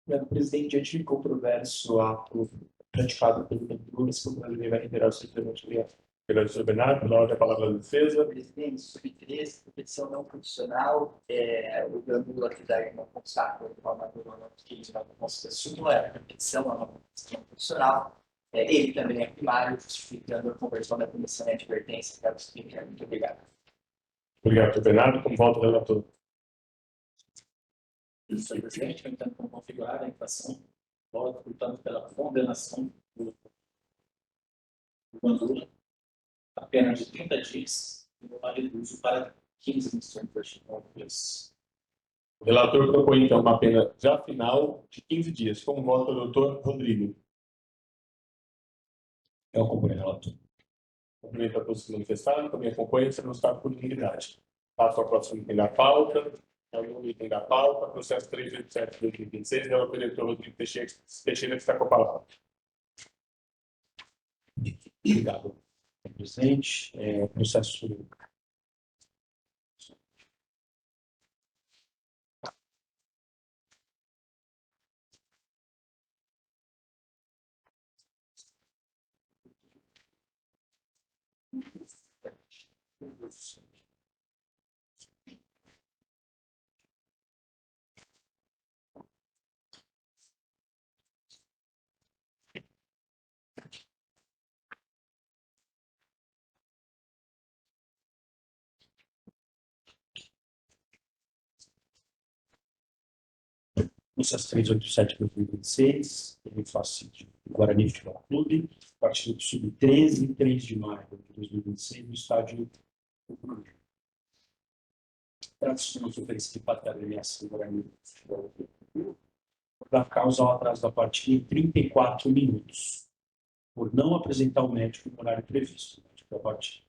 Obrigado, presidente. Diante de controverso ato praticado pelo Pedro, a Procuradoria vai reiterar o seu termo de obrigado. Agradeço, doutor Bernardo. Pela ordem, a palavra da defesa. Presidente, sub-13, competição não profissional, o Gandula que daí não constar com uma madura que não consta súmula, é a competição, é uma competição profissional. Ele também é primário, justificando a conversão da punição em advertência, que é o seguinte. Muito obrigado. Obrigado, doutor Bernardo. Como volta o relator. Senhor presidente, tentando configurar a infração, voto, portanto, pela condenação do Gandula, a pena de 30 dias, e o vale de uso para 15 dias. O relator propõe, então, uma pena já final de 15 dias. Como vota o doutor Rodrigo? Eu acompanho o relator. Cumprimento a todos que manifestaram, também acompanho, se não está por unanimidade. Passo ao próximo item da pauta. É o novo item da pauta, processo 387/2026, relator doutor Rodrigo Teixeira, que está com a palavra. Obrigado, presidente. Processo Processo 387 de 2026, ele faz de Guarani Futebol Clube, partido do Sub-13, 3 de maio de 2026, no estádio Trata-se de uma oferecida para a agremiação Guarani Futebol Clube, da causa ao atraso da partida em 34 minutos, por não apresentar o médico no horário previsto, o médico da partida.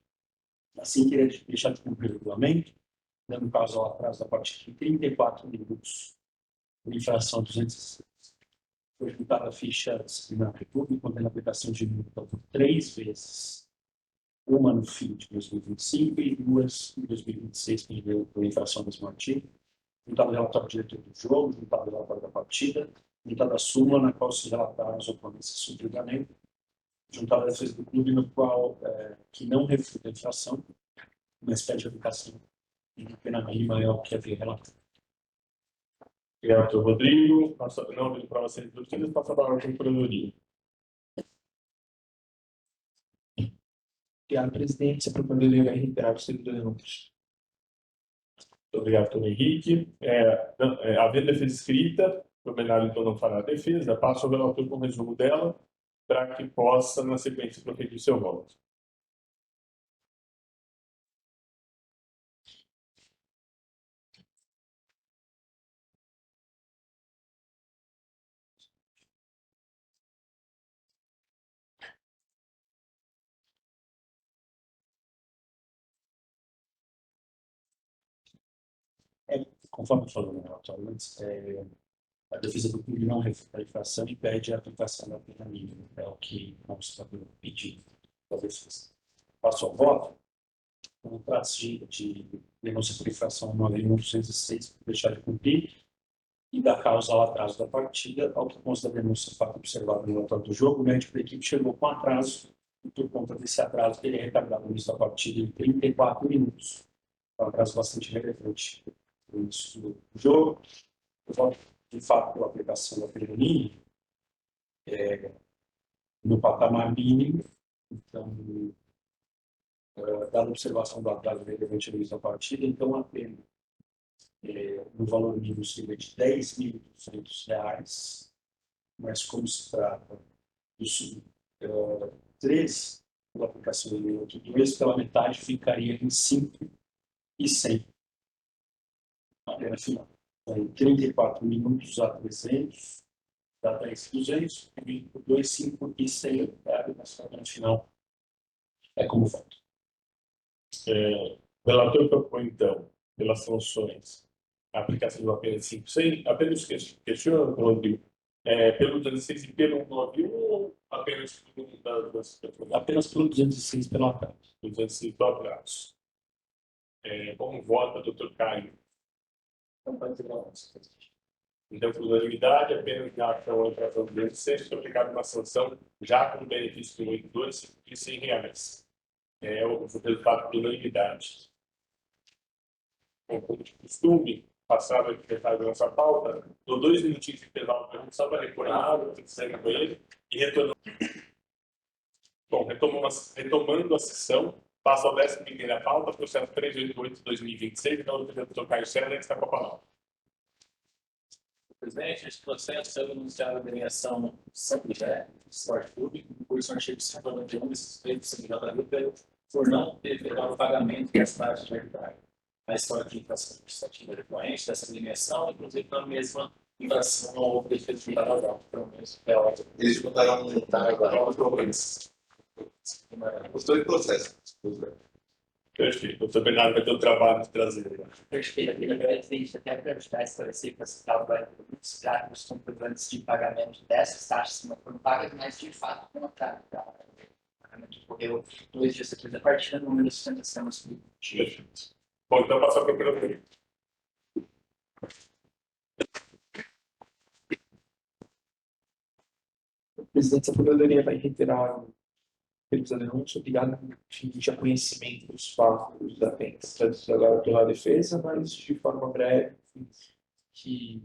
Assim, queria deixar de cumprir o regulamento, dando causa ao atraso da partida em 34 minutos, por infração 206. Foi juntada a ficha disciplinar da República, contendo a aplicação de multa por 3 vezes. Uma no fim de 2025 e 2 em 2026, por infração do mesmo artigo. Juntado o relatório diretor do jogo, juntado o relatório da partida, juntado a súmula na qual se relataram as ocorrências sobre o julgamento, juntado a defesa do clube, no qual, que não refuta a infração, mas pede a aplicação de uma pena mínima maior que havia relatado. Obrigado, doutor Rodrigo. Não havendo prova ser discutida, passa a palavra para a Procuradoria. Obrigado, presidente. A Procuradoria vai reiterar o segundo denúncio. Muito obrigado, doutor Henrique. Havendo defesa escrita, o plenário então não fará a defesa, passa ao relator com o resumo dela, para que possa, na sequência, proferir seu voto. Conforme falou no relatório antes, a defesa do clube não refuta a infração e pede a aplicação da pena mínima. É o que nós estamos pedindo da defesa. Passo ao voto. Quando trata-se de denúncia por infração 9.206, por deixar de cumprir, e da causa ao atraso da partida, ao que consta da denúncia fato observado no relatório do jogo, o médico da equipe chegou com atraso, e por conta desse atraso, ele é retardado no início da partida em 34 minutos. É um atraso bastante relevante no início do jogo. Eu voto, de fato, pela aplicação da pena mínima, no patamar mínimo. Então, dada a observação do atraso relevante no início da partida, então a pena no valor mínimo seria de R$ 10.200, mas como se trata do sub-13, pela aplicação do minuto 2, pela metade ficaria em 5.100. A pena final. Em 34 minutos a 300, dá 10.200, dividido por 2, 5.100, a pena final é como voto. O relator propõe, então, pelas sanções, a aplicação da pena de 5.100, apenas questionando, Rodrigo, pelo 206 e pelo 191 ou apenas pelo Apenas pelo 206 pelo atraso. 206 pelo atraso. Como vota, doutor Caio? Então, por unanimidade, apenas na ação entre as 206 foi aplicada uma sanção já com benefício do 82 e R$100. O resultado por unanimidade. Como de costume, passado aqui detalhe da nossa pauta, dou 2 minutinhos de intervalo para só para recolher água, para sair no banheiro e retornando. Bom, retomando a sessão, passo ao 11ª pauta, processo 388/2026, então o doutor Caio Serra está com a palavra. Presidente, este processo é anunciado a agremiação Sampijé, Esporte Clube, concurso artigo 191 e suspeito CNJ por não ter feito o pagamento das taxas de hereditário. A história de infração administrativa decorrente dessa agremiação, inclusive na mesma infração ao defeito de cidadão. Eles botaram um detalhe agora, os problemas. Os dois processos. Perfeito. Doutor Bernardo vai ter o trabalho de trazer. Perfeito. Presidente, até para ajudar a esclarecer que você estava já os comprovantes de pagamento dessas taxas não foram pagas, mas de fato o contrário. O pagamento ocorreu 2 dias depois da partida, no número 60 Perfeito. Bom, então passar para o Procuradoria. Presidente, a Procuradoria vai reiterar o termos da denúncia, obrigado por já conhecimento dos fatos da agora pela defesa, mas de forma breve, que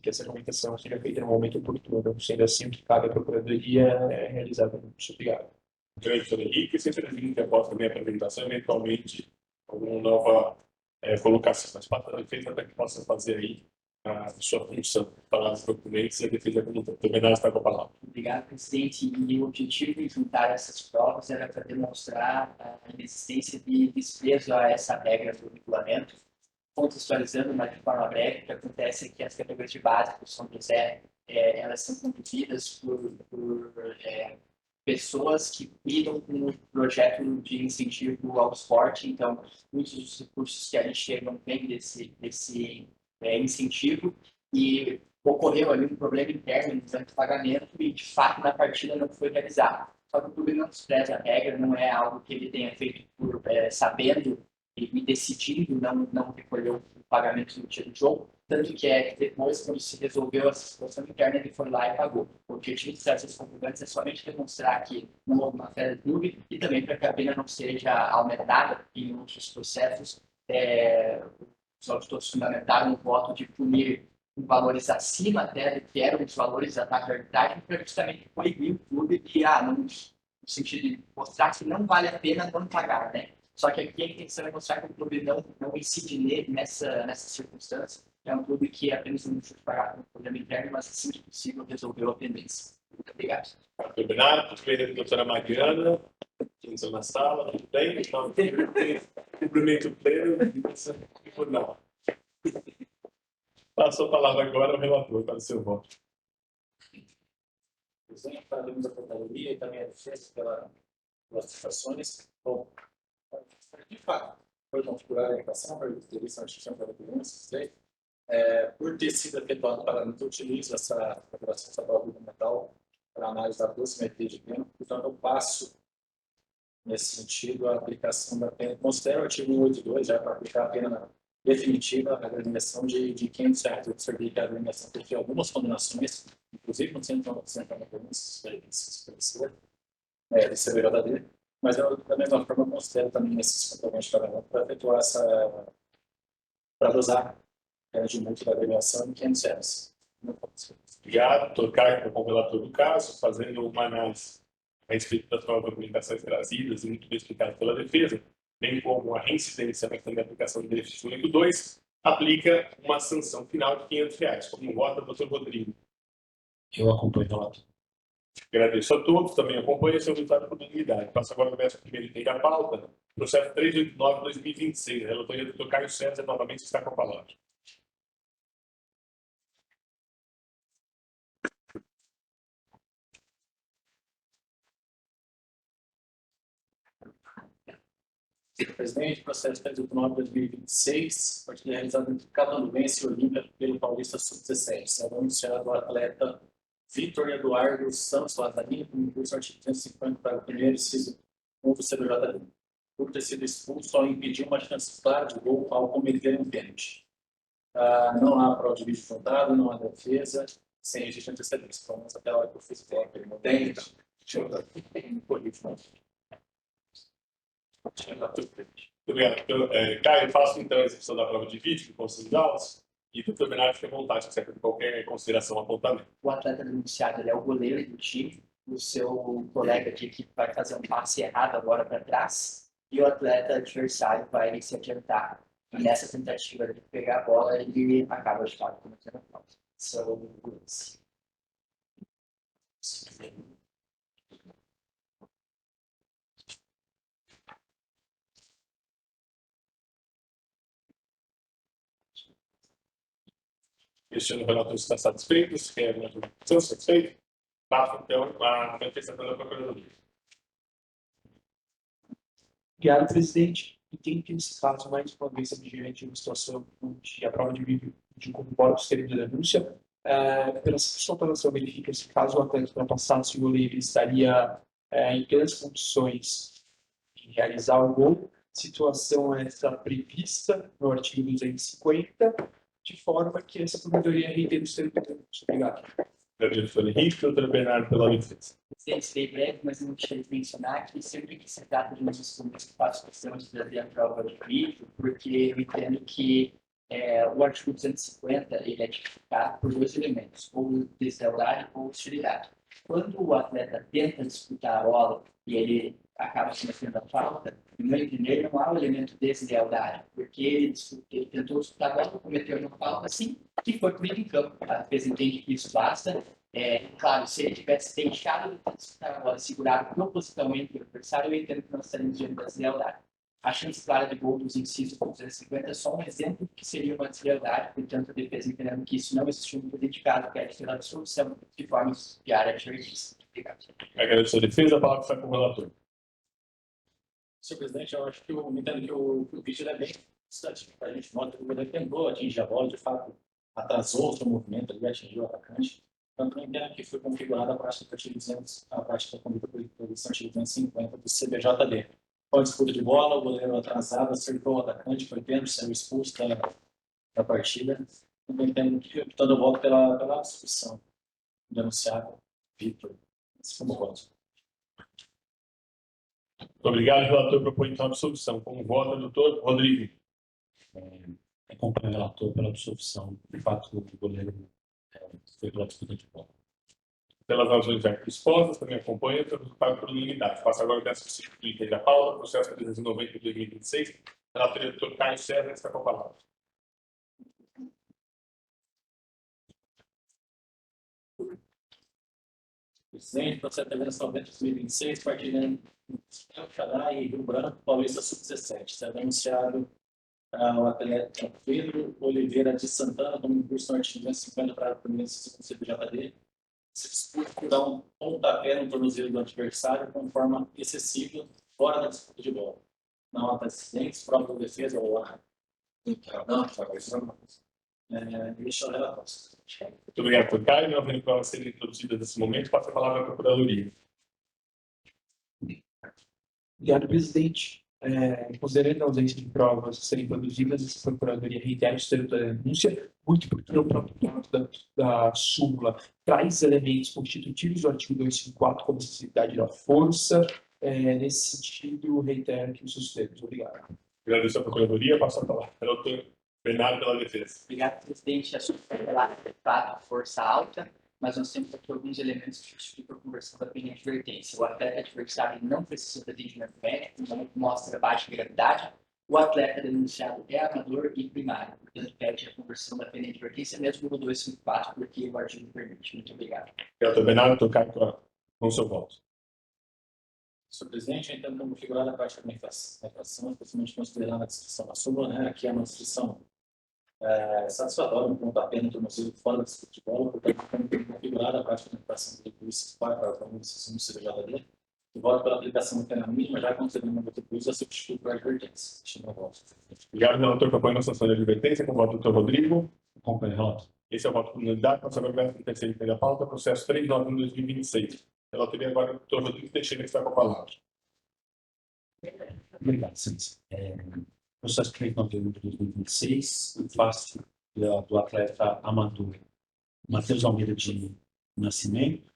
essa comunicação seja feita no momento oportuno. Sendo assim, o que cabe à Procuradoria é realizar a denúncia. Obrigado. Grande Henrique, sempre a gente após também a apresentação, eventualmente, alguma nova colocação, mas para a defesa para que possa fazer aí a sua função, falar dos documentos e a defesa como também não está com a palavra. Obrigado, presidente. E o objetivo de juntar essas provas era para demonstrar a inexistência de desprezo a essa regra do regulamento, contextualizando, mas de forma breve, o que acontece é que as categorias de base do São José, elas são conduzidas por pessoas que cuidam com um projeto de incentivo ao esporte, então muitos dos recursos que ali chegam vêm desse incentivo, e ocorreu ali um problema interno no momento do pagamento e, de fato, na partida não foi realizado. Só que o clube não despreza a regra, não é algo que ele tenha feito por sabendo e decidindo não recolher o pagamento no dia do jogo, tanto que depois, quando se resolveu a situação interna, ele foi lá e pagou. O objetivo de trazer esses comprovantes é somente demonstrar que não houve uma fé do clube e também para que a pena não seja aumentada em outros processos. Os auditores fundamentaram o voto de punir valores acima até do que eram os valores da taxa de arbitragem, para justamente coibir o clube de, no sentido de mostrar que não vale a pena não pagar, né? Só que aqui a intenção é mostrar que o clube não incide nele nessa circunstância. É um clube que apenas não deixou de pagar com o problema interno, mas assim que possível resolveu a pendência. Muito obrigado. Muito Bernardo, primeiro a doutora Mariana, estamos na sala, tudo bem? Então, cumprimento pleno e por não. Passo a palavra agora ao relator para o seu voto. Presidente, parabéns à Procuradoria e também à defesa pelas citações. Bom, de fato, foi configurada a indicação para o interesse na instituição da denúncia, por ter sido efetuado pagamento, eu utilizo essa Federação Estadual Governamental para análise da dosimetria de pena, portanto, eu passo, nesse sentido, a aplicação da pena. Considero o artigo 182 já para aplicar a pena definitiva, a agremiação de R$500. Eu observei que a agremiação teve algumas condenações, inclusive no centro da denúncia, de CBJD, mas eu, da mesma forma, considero também esses componentes de pagamento para efetuar para dosar de multa da agremiação de R$500. Obrigado, doutor Caio, como relator do caso, fazendo uma análise a respeito das novas documentações trazidas e muito bem explicado pela defesa, bem como a reincidência na aplicação do benefício único 2, aplica uma sanção final de R$500. Como vota, doutor Rodrigo? Eu acompanho o relator. Agradeço a todos, também acompanho esse resultado por unanimidade. Passo agora ao 11º item da pauta, processo 389/2026. A relatoria do doutor Caio César novamente está com a palavra. Presidente, processo 389/2026, partida realizada entre Catanuvense e Olímpia pelo Paulista Sub-17. Será anunciado o atleta Vitor Eduardo Santos Lazzarini, com impulso artigo 250 para o primeiro inciso contra o CBJD, por ter sido expulso ao impedir uma chance clara de gol ao cometer um pênalti. Não há prova de vídeo contado, não há defesa, sem registro de antecedência. Pelo menos até a hora que eu fiz o tempo, ele não tem, então. Deixa eu dar. Obrigado. Caio, faço então a execução da prova de vídeo com os autos e o doutor Bernardo fica à vontade, se qualquer consideração apontamento. O atleta denunciado ele é o goleiro do time, o seu colega de equipe vai fazer um passe errado agora para trás e o atleta adversário vai se adiantar. E nessa tentativa de pegar a bola, ele acaba de fato cometendo a falta. Este relator está satisfeito, se quer uma são satisfeito, passo então a manifestação da Procuradoria. Obrigado, presidente. E tem que, nesse caso, mais uma vez, diante de uma situação onde a prova de vídeo incorpora os termos de denúncia. Pela simples operação, verifica-se caso o atleta ultrapassasse o goleiro estaria em plenas condições de realizar o gol. Situação essa prevista no artigo 250, de forma que essa Procuradoria reitera os termos de denúncia. Obrigado. Agradeço ao Henrique, doutor Bernardo, pela defesa. Presidente, serei breve, mas não deixei de mencionar que sempre que se trata de umas discussões que faço questão de trazer a prova de livro, porque eu entendo que o artigo 250 ele é tipificado por dois elementos, ou deslealdade ou hostilidade. Quando o atleta tenta disputar a bola e ele acaba cometendo a falta, no meu entender, não há o elemento de deslealdade, porque ele tentou disputar a bola, cometeu uma falta, assim, que foi punido em campo. A defesa entende que isso basta. Claro, se ele tivesse deixado de disputar a bola, segurado propositalmente o adversário, eu entendo que nós estaríamos diante da deslealdade. A chance clara de gol dos incisos com 250 é só um exemplo que seria uma deslealdade, portanto, a defesa entendendo que isso não existiu no dedicado, que é pela dissolução de formas de área advertência. Obrigado. Agradeço a defesa, a palavra está com o relator. Senhor presidente, eu acho que eu entendo que o vídeo é bem substantivo. A gente nota que o goleiro tentou atingir a bola, de fato, atrasou o seu movimento ali, atingiu o atacante. Tanto eu entendo que foi configurada a prática da conduta por artigo 250 do CBJD. Com a disputa de bola, o goleiro atrasado acertou o atacante, foi pênalti, saiu expulso da partida. Eu entendo que, portanto, eu voto pela absolvição do denunciado Vitor. Esse foi o meu voto. Muito obrigado, relator. Propõe então a absolvição. Como vota, doutor Rodrigo? Acompanho o relator pela absolvição. De fato, o goleiro foi pela disputa de bola. Pelas razões já expostas, também acompanha o resultado por unanimidade. Passo agora ao 15º item da pauta, processo 390 de 2026. Relator doutor Caio César está com a palavra. Presidente, processo 390 de 2026, partilhando El Xadá e Rio Branco, Paulista Sub-17. Será denunciado o atleta Pedro Oliveira de Santana, como curso no artigo 250 para a primeira sessão do CBJD. Se disputa por dar um pontapé no tornozelo do adversário com forma excessiva, fora da disputa de bola. Não há antecedentes, própria defesa ou lá. Não, deixa eu relatar. Muito obrigado, doutor Caio. Não havendo provas serem introduzidas nesse momento, passo a palavra à Procuradoria. Obrigado, presidente. Considerando a ausência de provas serem produzidas, essa Procuradoria reitera o externo da denúncia, muito porque o próprio ponto da súmula traz elementos constitutivos do artigo 254, como necessidade da força. Nesse sentido, reitero que os sustento. Obrigado. Agradeço a Procuradoria. Passo a palavra ao doutor Bernardo pela defesa. Obrigado, presidente. A sua de fato, força alta, mas nós temos aqui alguns elementos que justificam a conversão da pena de advertência. O atleta adversário não precisa de atendimento médico, não mostra baixa gravidade. O atleta denunciado é amador e primário, portanto, pede a conversão da pena de advertência, mesmo no 254, porque o artigo permite. Muito obrigado. Doutor Bernardo, doutor Caio, com o seu voto. Senhor presidente, eu entendo como figurada a prática da infração, especialmente considerando a descrição da súmula, né? Aqui é uma descrição satisfatória, um pontapé no tornozelo fora da disputa de bola, portanto, como configurada a prática da infração do recurso para a decisão do CBJD, e voto pela aplicação da pena mínima, já considerando o recurso a substituir por advertência. Este é o meu voto. Obrigado, relator. Propõe a sanção de advertência. Com o voto do doutor Rodrigo. Acompanho o relator. Esse é o voto por unanimidade. Passo agora ao 13º item da pauta, processo 391 de 2026. Relatoria agora do doutor Rodrigo Teixeira, que está com a palavra. Obrigado, senhor. Processo 391 de 2026, em face do atleta amador Matheus Almeida de Nascimento,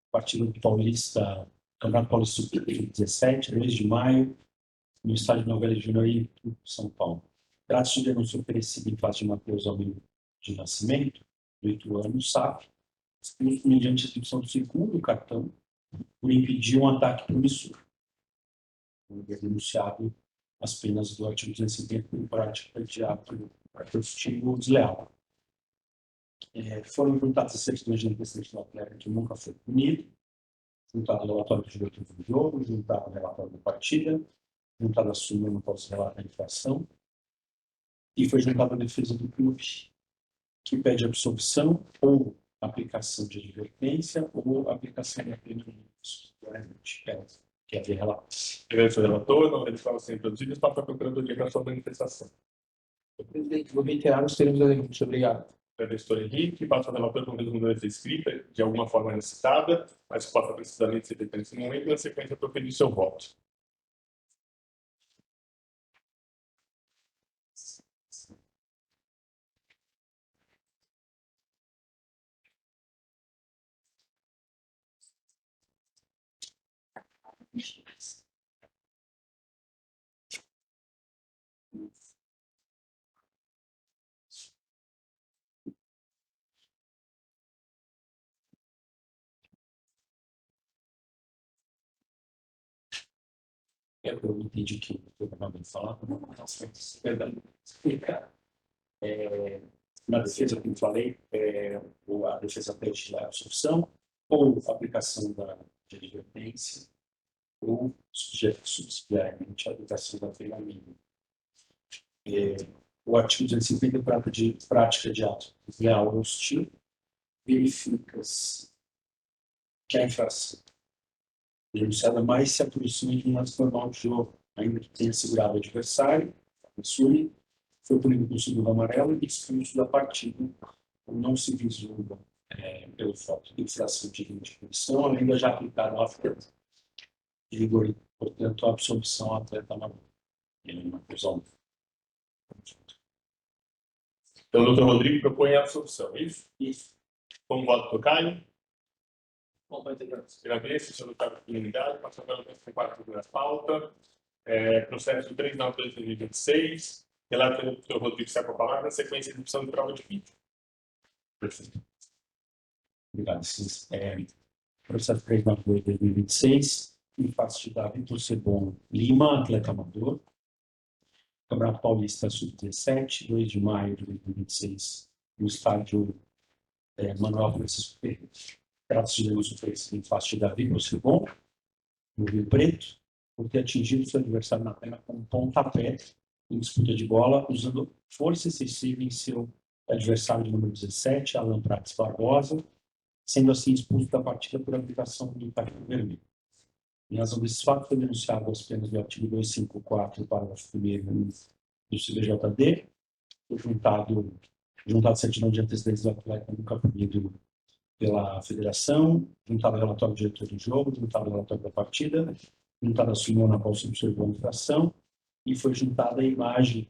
partido paulista, Campeonato Paulista Sub-17, 2 de maio, no estádio Nova de Janeiro, São Paulo. Trata-se de denúncia oferecida em face de Matheus Almeida de Nascimento, de 8 anos, SAF, mediante a exibição do segundo cartão, por impedir um ataque promissor. É denunciado as penas do artigo 250 por prática de ato artístico desleal. Foram juntadas as certidões de antecedente do atleta que nunca foi punido, juntado o relatório do diretor do jogo, juntado o relatório da partida, juntado a súmula no pós-relato da infração, e foi juntada a defesa do clube, que pede absolvição ou aplicação de advertência ou aplicação da pena de que é de relato. Agradeço ao relator. Não havendo provas serem introduzidas, passo à Procuradoria para a sua manifestação. Presidente, vou reiterar os termos da denúncia. Obrigado. Agradeço, doutor Henrique. Passo ao relator com resumo da escrita, de alguma forma necessitada, mas possa precisamente ser feita nesse momento, e na sequência proferir seu voto. impedidas. Eu entendi que o Fernando falava, perdão. Na defesa, como falei, a defesa pede a absolvição ou a aplicação da advertência ou subsidiariamente a aplicação da pena mínima. O artigo 250 trata de prática de ato real ou hostil, verifica-se que a infração denunciada mais se aproxima de um ato formal de jogo, ainda que tenha segurado o adversário, assume, foi punido com o segundo amarelo e expulso da partida, não se vislumbra pelo fato de infração de punição, além da já aplicada ao atleta de vigor, portanto, a absolvição ao atleta amador. Ele é uma prisão. Então, o doutor Rodrigo propõe a absolvição, é isso? Isso. Como voto do Caio? Bom, integrante. Primeira vez, senhor deputado por unanimidade, passa pela 4 da pauta. Processo 3.9.2026, relato do doutor Rodrigo Seco Palavra, na sequência de opção de prova de vídeo. Perfeito. Obrigado, Cis. Processo 3.9.2026, em face de Davi Torcebon Lima, atleta amador. Campeonato Paulista Sub-17, 2 de maio de 2026, no estádio Manuel Francisco Ferreira. Trata-se de denúncia oferecida em face de Davi Torcebon, no Rio Preto, por ter atingido seu adversário na perna com um pontapé em disputa de bola, usando força excessiva em seu adversário de número 17, Alan Prates Barbosa, sendo assim expulso da partida por aplicação do cartão vermelho. Em razão desse fato, foi denunciado as penas do artigo 254, parágrafo 1º do CBJD, foi juntado certidão de antecedência do atleta nunca punido pela federação, juntado ao relatório do diretor do jogo, juntado ao relatório da partida, juntado a súmula na qual se observou a infração, e foi juntada a imagem,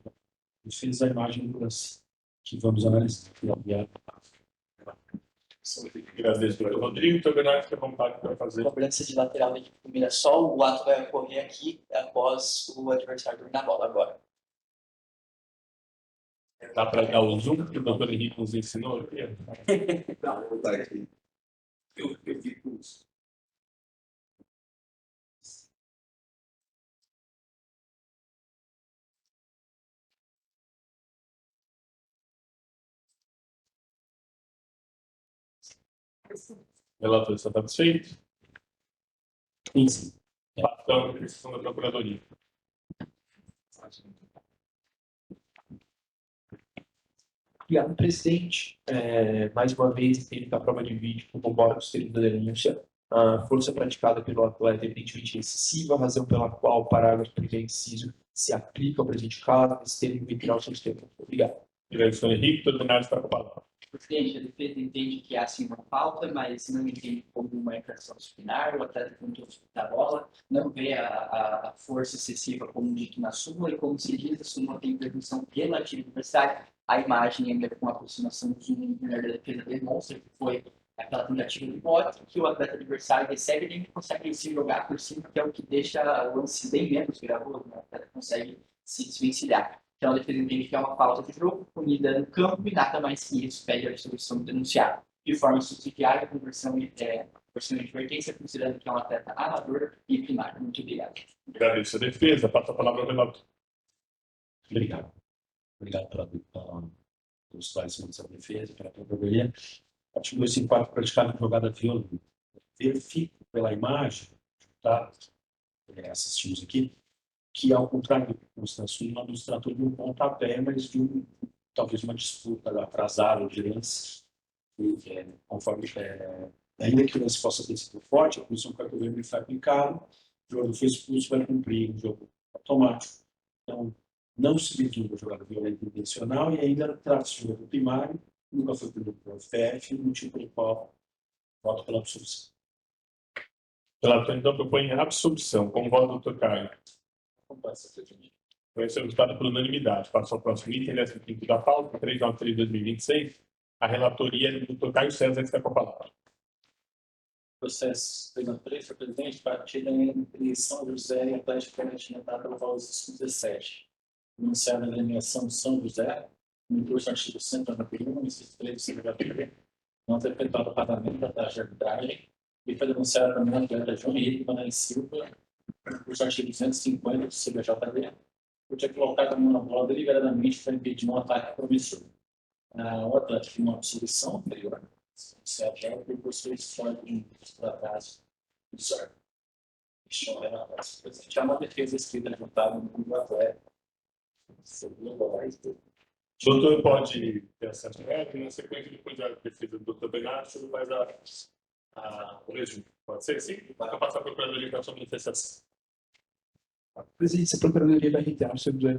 fez a imagem do lance, que vamos analisar. Agradeço, doutor Rodrigo. Então, Bernardo, fica à vontade para fazer. Cobrança de lateral da equipe do Mirassol, o ato vai ocorrer aqui após o adversário dominar a bola agora. Dá para dar o zoom que o doutor Henrique nos ensinou? Não, vou botar aqui. Eu fico isso. Relator, está satisfeito? Sim. Então, a questão da Procuradoria. Obrigado, presidente. Mais uma vez, teve a prova de vídeo como bora do termo da denúncia. A força praticada pelo atleta é evidentemente excessiva, a razão pela qual o parágrafo 1º inciso se aplica ao presente caso, esse termo retirar o seu termo. Obrigado. Obrigado, senhor Henrique. Doutor Bernardo, está com a palavra. Presidente, a defesa entende que há sim uma falta, mas não entende como uma infração disciplinar. O atleta tentou disputar a bola, não vê a força excessiva como dito na súmula, e como se diz, a súmula tem permissão relativa ao adversário. A imagem, ainda com a aproximação do melhor da defesa, demonstra que foi aquela tentativa de bote, que o atleta adversário recebe e nem consegue se jogar por cima, que é o que deixa o lance bem menos gravoso, né? O atleta consegue se desvencilhar. Então, a defesa entende que é uma falta de jogo, punida no campo, e nada mais que isso, pede a absolvição do denunciado. De forma subsidiária, a conversão de advertência, considerando que é um atleta amador e primário. Muito obrigado. Agradeço a defesa. Passo a palavra ao relator. Obrigado. Obrigado pelos esclarecimentos da defesa, pela Procuradoria. Artigo 254, praticada jogada violenta. Verifico pela imagem, tá? Assistimos aqui, que ao contrário do que consta a súmula, não se tratou de um pontapé, mas de talvez uma disputa atrasada de lance, conforme ainda que o lance possa ter sido forte, a punição do cartão vermelho foi aplicada, o jogador foi expulso, vai cumprir o jogo automático. Então, não se vislumbra jogada violenta intencional e ainda trata-se de jogo primário, nunca foi punido pelo FF, motivo pelo qual voto pela absolvição. O relator, então, propõe a absolvição. Como voto, doutor Caio? Vai ser votado por unanimidade. Passo ao próximo item, 15º da pauta, 393/2026. A relatoria do doutor Caio César, que está com a palavra. Processo 3 para presidente, partida entre São José e Atlético Paranaense, data pelo valor 17. Anunciada a delegação de São José, no curso do artigo 191, inciso 3 do CBP, não ter efetuado o pagamento da taxa de arbitragem, e foi denunciada também a atleta João Henrique Manoel Silva, no curso do artigo 250 do CBJD, por ter colocado a mão na bola deliberadamente para impedir um ataque promissor. O atleta tinha uma absolvição anterior, por possui histórico de por atraso e desordem. Há uma defesa escrita juntada no atleta. O doutor pode ter acesso a ela, e na sequência, depois da defesa do doutor Bernardo, você faz o resumo. Pode ser assim? Para passar para a Procuradoria para a sua manifestação. Presidente, a Procuradoria vai reiterar sobre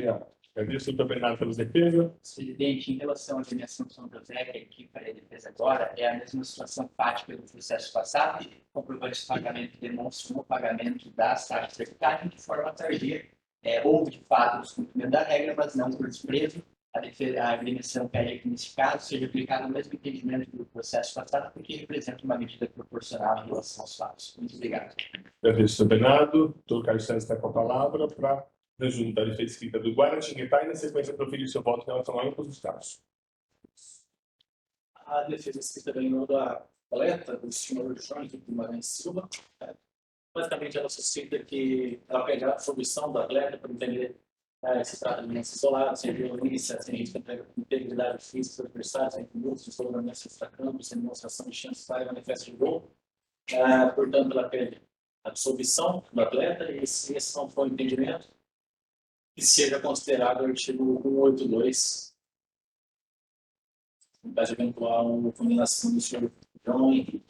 a Agradeço, doutor Bernardo, pela defesa. Presidente, em relação à agremiação de São José, que a equipe farei defesa agora, é a mesma situação fática do processo passado, comprovante de pagamento demonstra no pagamento das taxas de arbitragem de forma tardia. Houve, de fato, o descumprimento da regra, mas não por desprezo. A agremiação pede que, nesse caso, seja aplicado o mesmo entendimento do processo passado, porque representa uma medida proporcional em relação aos fatos. Muito obrigado. Agradeço, doutor Bernardo. Doutor Carlos Santos está com a palavra para resumo da defesa escrita do Guaratinguetá e, na sequência, proferir seu voto em relação a ambos os casos. A defesa escrita ganhou da atleta, do senhor João Henrique Guimarães Silva. Basicamente, ela suscita que ela pede a absolvição do atleta para entender se trata de doença isolada, sem violência, sem risco de integridade física do adversário, sem tumulto, sem solucionamento extracampo, sem demonstração de chance clara e manifesta de gol. Portanto, ela pede a absolvição do atleta e, se esse não for o entendimento, que seja considerado o artigo 182, em caso eventual, condenação do senhor João Henrique.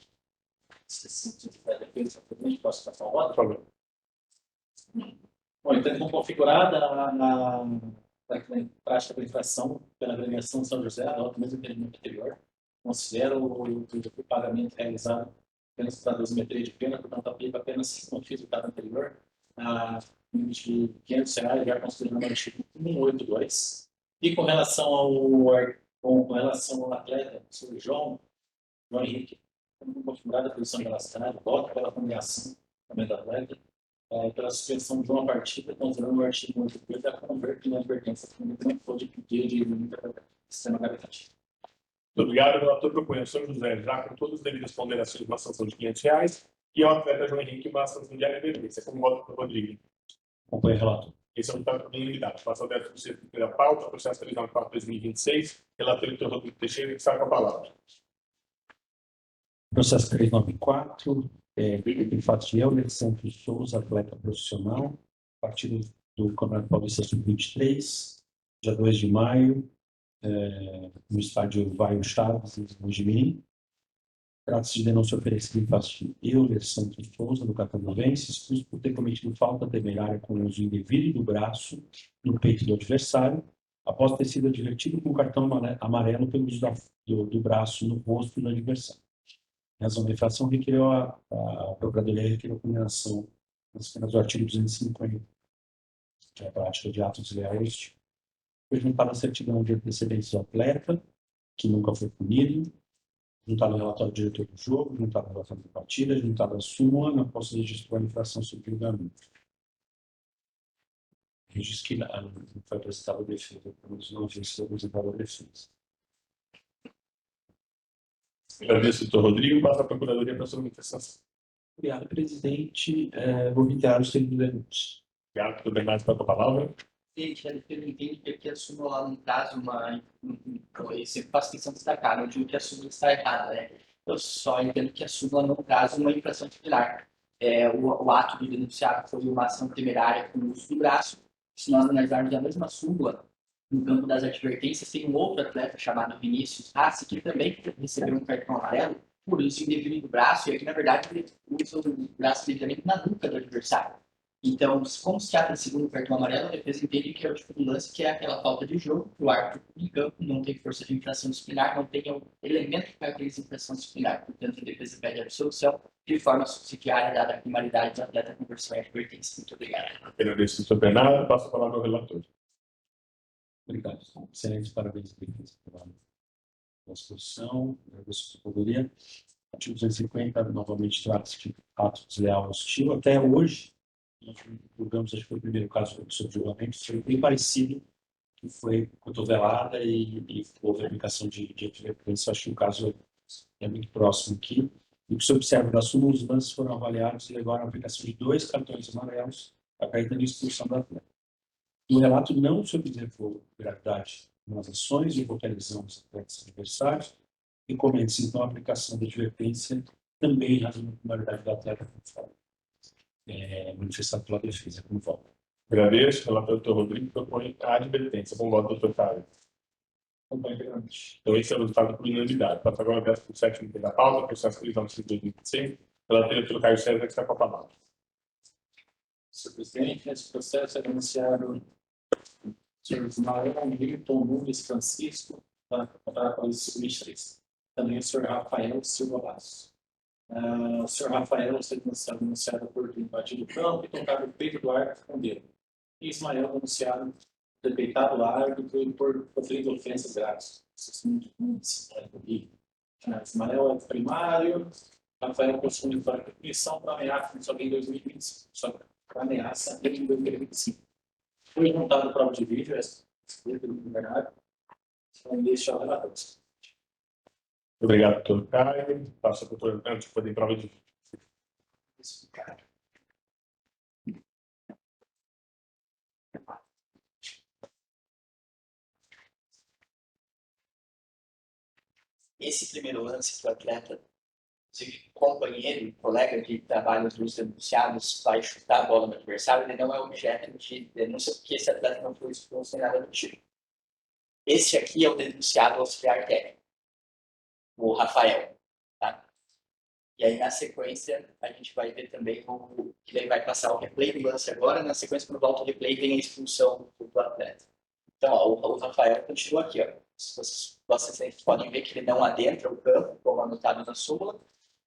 Se tiver defesa, posso passar o voto? Por favor. Bom, então, configurada na prática da infração pela agremiação de São José, adota o mesmo entendimento anterior, considera o pagamento realizado apenas para dosimetria de pena, portanto, aplica apenas no resultado anterior, limite de R$500, já considerando o artigo 182. E com relação ao atleta, o senhor João Henrique, configurada a posição relacionada, vota pela condenação também do atleta, pela suspensão de uma partida, considerando o artigo 82 da converter na advertência, que não pode pedir de limite para o sistema gravidade. Muito obrigado. O relator propõe ao São José, já com todas as devidas ponderações, uma sanção de R$500 e ao atleta João Henrique uma sanção de advertência. Como voto para o Rodrigo? Acompanhe o relator. Esse é um caso de unidade. Passa ao 13º pauta, processo 394/2026. Relator doutor Rodrigo Teixeira, que está com a palavra. processo 394, de fato de Euler Santos Souza, atleta profissional, partido do Campeonato Paulista Sub-23, dia 2 de maio, no estádio Vaio Chaves, em Mojimirim. Trata-se de denúncia oferecida em face de Euler Santos Souza, do Catamovense, expulso por ter cometido falta temerária com o uso indevido do braço no peito do adversário, após ter sido advertido com cartão amarelo pelo uso do braço no rosto do adversário. Em razão da infração, requeriu a Procuradoria requeriu a condenação nas penas do artigo 250, que é a prática de atos desleais. Foi juntada a certidão de antecedência do atleta, que nunca foi punido, juntado ao relatório do diretor do jogo, juntado ao relatório da partida, juntado à súmula, na posse de registro da infração sobre o julgamento. Registro que não foi apresentado a defesa, pelo menos não havia sido apresentado a defesa. Agradeço, doutor Rodrigo. Passa a Procuradoria para a sua manifestação. Obrigado, presidente. Vou reiterar os termos de denúncia. Obrigado, doutor Bernardo, está com a palavra. Gente, a defesa entende que aqui a súmula lá não traz eu sempre faço questão de destacar, não digo que a súmula está errada, né? Eu só entendo que a súmula não traz uma infração disciplinar. O ato de denunciar foi uma ação temerária com o uso do braço. Se nós analisarmos a mesma súmula, no campo das advertências, tem um outro atleta chamado Vinícius Rassi, que também recebeu um cartão amarelo por uso indevido do braço, e aqui, na verdade, ele usa o braço diretamente na nuca do adversário. Então, como se trata de segundo cartão amarelo, a defesa entende que é o tipo de lance que é aquela falta de jogo, que o árbitro em campo não tem força de infração disciplinar, não tem um elemento que caracteriza infração disciplinar. Portanto, a defesa pede a absolução de forma subsidiária, dada a primaridade do atleta com versão e advertência. Muito obrigado. Agradeço, doutor Bernardo. Passo a palavra ao relator. Obrigado. Excelentes parabéns, defesa, pela exposição. Agradeço a Procuradoria. artigo 250, novamente trata-se de ato desleal hostil. Até hoje, nós julgamos, acho que foi o primeiro caso sobre julgamento, foi bem parecido, que foi cotovelada e houve aplicação de advertência. Acho que o caso é muito próximo aqui. E o que se observa das súmulas, os lances foram avaliados e levaram à aplicação de 2 cartões amarelos, a caída de expulsão da atleta. O relato não se observou gravidade nas ações e vocalização dos atletas adversários, e comenta-se então a aplicação da advertência também em razão da popularidade do atleta, conforme manifestado pela defesa, como volta. Agradeço. Relator Dr. Rodrigo propõe a advertência. Com voto, doutor Caio. Então, esse é o resultado por unanimidade. Passa agora para o sétimo item da pauta, processo de prisão de 2025. Relator Dr. Caio César, que está com a palavra. Senhor presidente, nesse processo é denunciado o senhor Ismael Milton Nunes Francisco, para a Polícia Civil 23. Também o senhor Rafael Silva Lasso. O senhor Rafael foi denunciado por ter invadido o campo e tocado o peito do árbitro com o dedo. E Ismael denunciado por ter peitado o árbitro e por proferido ofensas graves. Ismael é primário. Rafael possui uma punição para ameaça só em 2025. Só para ameaça em 2025. Foi montado prova de vídeo, essa verdade. Então, deixa a relatório. Obrigado, doutor Caio. Passa para o doutor Antônio, que foi em prova de vídeo. Esse primeiro lance que o atleta, companheiro, colega de trabalho dos denunciados, vai chutar a bola no adversário, ele não é objeto de denúncia, porque esse atleta não foi expulso em nada do tipo. Esse aqui é o denunciado auxiliar técnico, o Rafael. Tá? E aí, na sequência, a gente vai ver também que ele vai passar o replay do lance agora. Na sequência, quando volta o replay, tem a expulsão do atleta. Então, ó, o Rafael continua aqui. Ó. Vocês podem ver que ele não adentra o campo, como anotado na súmula.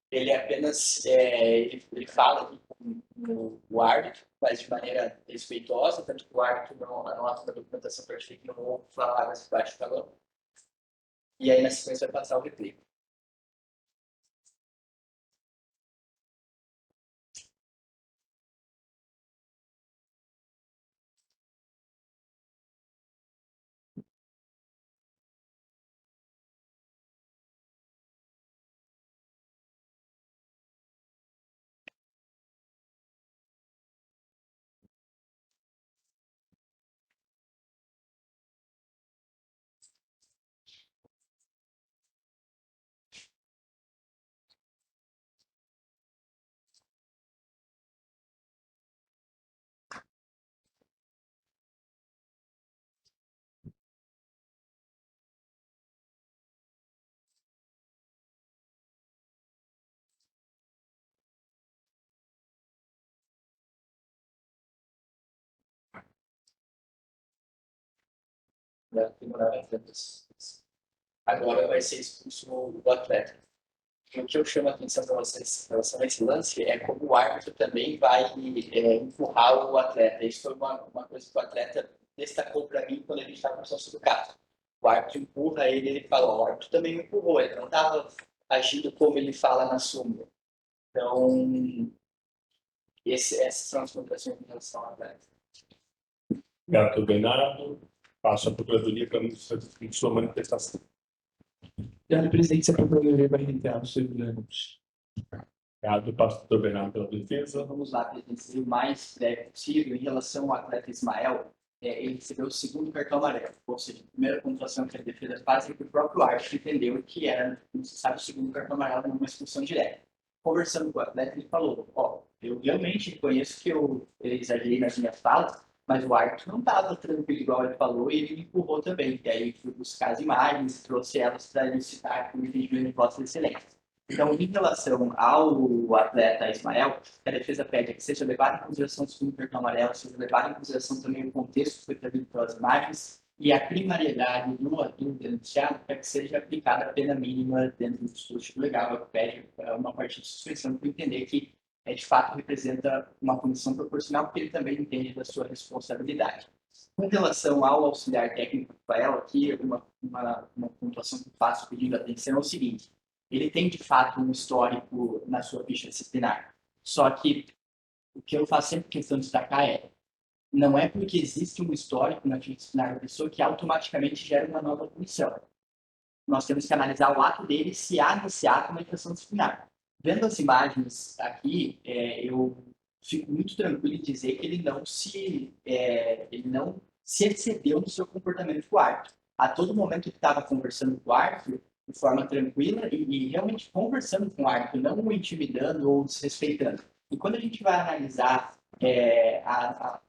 Ele apenas ele fala aqui com o árbitro, mas de maneira respeitosa, tanto que o árbitro não anota na documentação para que não vou falar mais baixo falando. E aí, na sequência, vai passar o replay. Agora vai ser expulso o atleta. E o que eu chamo a atenção para vocês em relação a esse lance é como o árbitro também vai empurrar o atleta. Isso foi uma coisa que o atleta destacou para mim quando a gente estava no processo do caso. O árbitro empurra ele fala, o árbitro também me empurrou, ele não estava agindo como ele fala na súmula. Então, essas são as considerações em relação ao atleta. Obrigado, doutor Bernardo. Passo a procuradoria para sua manifestação. Obrigado, presidente. A procuradoria vai reiterar os seus ânimos. Obrigado. Passo ao doutor Bernardo pela defesa. Vamos lá, presidente, o mais breve possível. Em relação ao atleta Ismael, ele recebeu o segundo cartão amarelo, ou seja, a primeira pontuação que a defesa faz é que o próprio árbitro entendeu que era necessário o segundo cartão amarelo numa expulsão direta. Conversando com o atleta, ele falou, eu realmente reconheço que eu exagerei nas minhas falas, mas o árbitro não estava tranquilo igual ele falou e ele me empurrou também. E aí fui buscar as imagens, trouxe elas para elicitar o entendimento de vossa excelência. Então, em relação ao atleta Ismael, a defesa pede que seja levado em consideração o segundo cartão amarelo, seja levado em consideração também o contexto que foi trazido pelas imagens e a primariedade do denunciado para que seja aplicada a pena mínima dentro do dispositivo legal, que pede uma parte de suspensão para entender que de fato representa uma punição proporcional, porque ele também entende da sua responsabilidade. Com relação ao auxiliar técnico Rafael, aqui uma pontuação que eu faço pedindo atenção é o seguinte: ele tem de fato um histórico na sua ficha disciplinar. Só que o que eu faço sempre questão de destacar é, não é porque existe um histórico na ficha disciplinar da pessoa que automaticamente gera uma nova punição. Nós temos que analisar o ato dele se há nesse ato uma infração disciplinar. Vendo as imagens aqui, eu fico muito tranquilo em dizer que ele não se excedeu no seu comportamento com o árbitro. A todo momento ele estava conversando com o árbitro de forma tranquila e realmente conversando com o árbitro, não o intimidando ou desrespeitando. E quando a gente vai analisar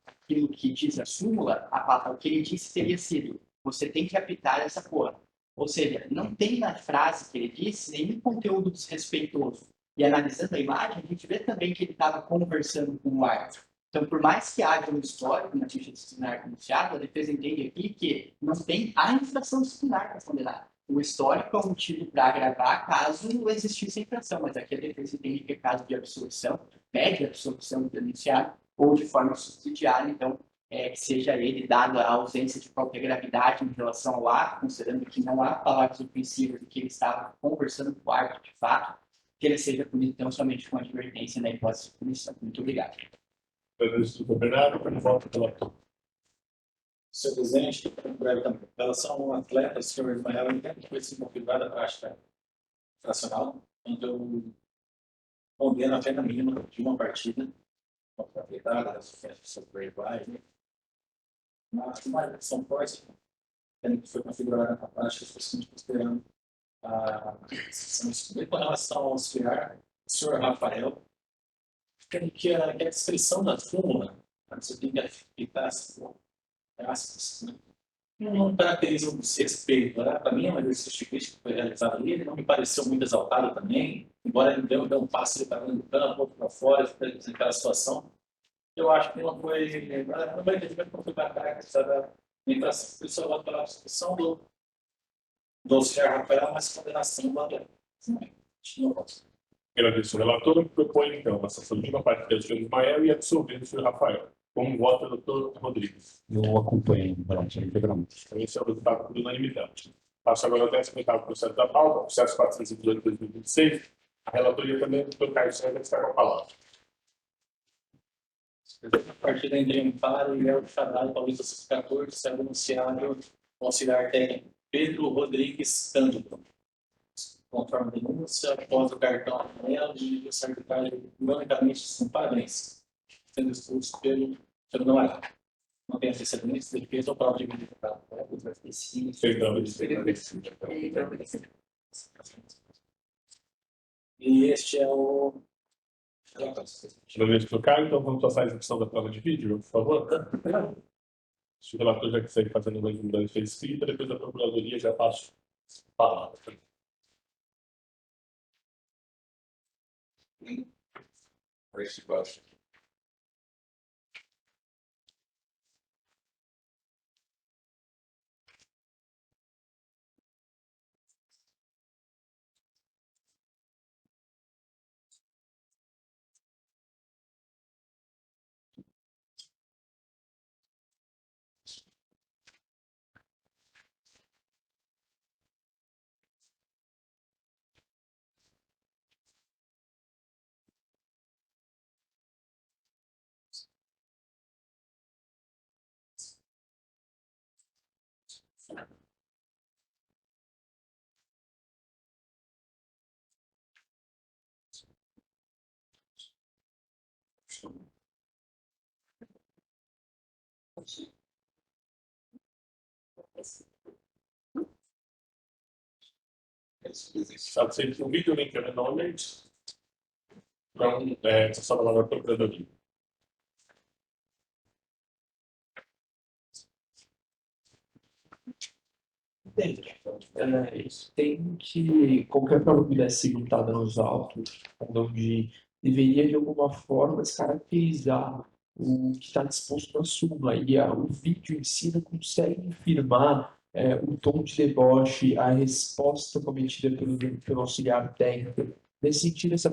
aquilo que diz a súmula, o que ele disse teria sido: você tem que apitar essa porra. Ou seja, não tem na frase que ele disse nenhum conteúdo desrespeitoso. E analisando a imagem, a gente vê também que ele estava conversando com o árbitro. Então, por mais que haja um histórico na ficha disciplinar denunciada, a defesa entende aqui que não tem a infração disciplinar para condenar. O histórico é um motivo para agravar caso existisse a infração, mas aqui a defesa entende que é caso de absolução, pede a absolução do denunciado ou de forma subsidiária, então, que seja ele dado a ausência de qualquer gravidade em relação ao ato, considerando que não há palavras ofensivas de que ele estava conversando com o árbitro de fato, que ele seja punido tão somente com advertência na hipótese de punição. Muito obrigado. Bernardo, por volta pela Senhor presidente, breve também. Em relação ao atleta, o senhor Ismael, ele tem foi se configurada a prática nacional, então eu condeno a pena mínima de uma partida, aproveitada, das festas por aí vai, mas uma eleição forte, que foi configurada na prática, foi considerando a decisão com relação ao auxiliar, o senhor Rafael, tem que a descrição da súmula, você tem que explicar aspas, né? Não caracteriza um desrespeito, né? Para mim é um exercício físico que foi realizado ali, ele não me pareceu muito exaltado também, embora ele deu um passo, ele estava no campo, para fora, naquela situação. Eu acho que não foi caracterizada nem para a pela discussão do auxiliar Rafael, mas condenação do atleta. Agradeço o relator, que propõe, então, a sanção de uma parte do senhor Ismael e absolver o senhor Rafael. Como vota o doutor Rodrigues? Eu acompanho integralmente. Então, esse é o resultado por unanimidade. Passo agora ao 18º processo da pauta, processo 418 de 2026. A relatoria também do doutor Caio César está com a palavra. A partir da entrega em paro e é o chamado Paulista 14, sendo anunciado o auxiliar técnico Pedro Rodrigues Cândido. Conforme a denúncia, após o cartão amarelo de arbitragem ironicamente sem parabéns, sendo expulso pelo Navarro. Não tem antecedentes, defesa ou prova de habilidade. E este é o. Não vejo trocar, então vamos passar a execução da prova de vídeo, por favor. Se o relator já quiser fazer uma defesa escrita, depois da procuradoria já passo a palavra. First question. Sabe sempre o vídeo, link eventualmente. Então, essa só palavra para a procuradoria. Isso tem que, qualquer prova que pudesse ser montada nos autos, onde deveria de alguma forma descaracterizar o que está disposto na súmula. E o vídeo em si não consegue afirmar o tom de deboche, a resposta cometida pelo auxiliar técnico. Nesse sentido, essa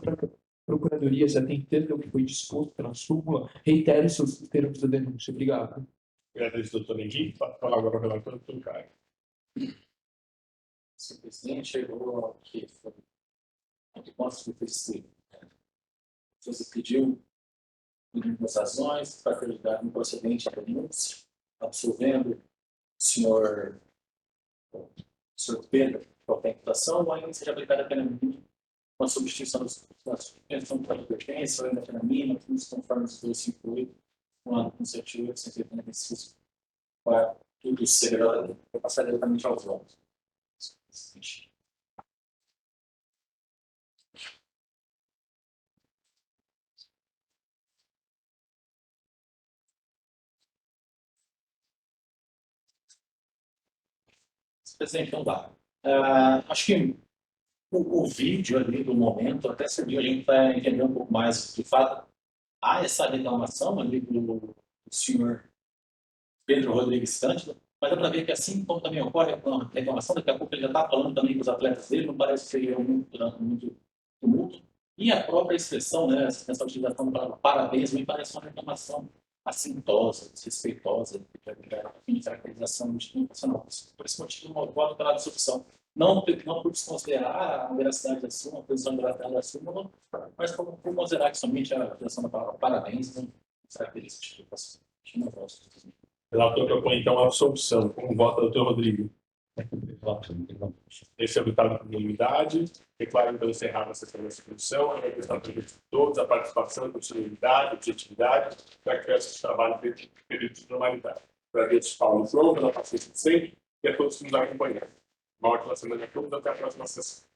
procuradoria, se atentando ao que foi disposto na súmula, reitere seus termos da denúncia. Obrigado. Agradeço, doutor Henrique. Passo a palavra ao relator, doutor Caio. Senhor presidente, chegou que foi que consta do TCC. Você pediu as razões para acreditar no procedente da denúncia, absolvendo o senhor Pedro qualquer imputação, ou ainda seja aplicada a pena mínima com a substituição da suspensão de advertência, ou ainda a pena mínima, tudo conforme os 258, no ano 178, para tudo ser eu passar diretamente aos votos. Presidente, então dá. Acho que o vídeo ali do momento até serviu a gente para entender um pouco mais. De fato, há essa reclamação ali do senhor Pedro Rodrigues Cândida, mas dá para ver que assim como também ocorre a reclamação, daqui a pouco ele já está falando também com os atletas dele, não parece que seria muito tumulto. E a própria expressão, né, essa utilização para parabéns, me parece uma reclamação assintosa, desrespeitosa, de caracterização institucional. Por esse motivo, eu voto pela dissolução. Não por desconsiderar a veracidade da sua, a posição de veracidade da sua, mas por considerar que somente a utilização da palavra parabéns não caracteriza esse tipo de situação. O relator propõe, então, a absolvição. Como vota o doutor Rodrigo? Esse é o ditado por unanimidade. Declaro, então, encerrada a sessão da discussão. A questão de todos, a participação, a continuidade, a objetividade, para que esse trabalho dentro do período de normalidade. Agradeço ao Paulo João pela paciência de sempre e a todos que nos acompanharam. Uma ótima semana a todos, até a próxima sessão.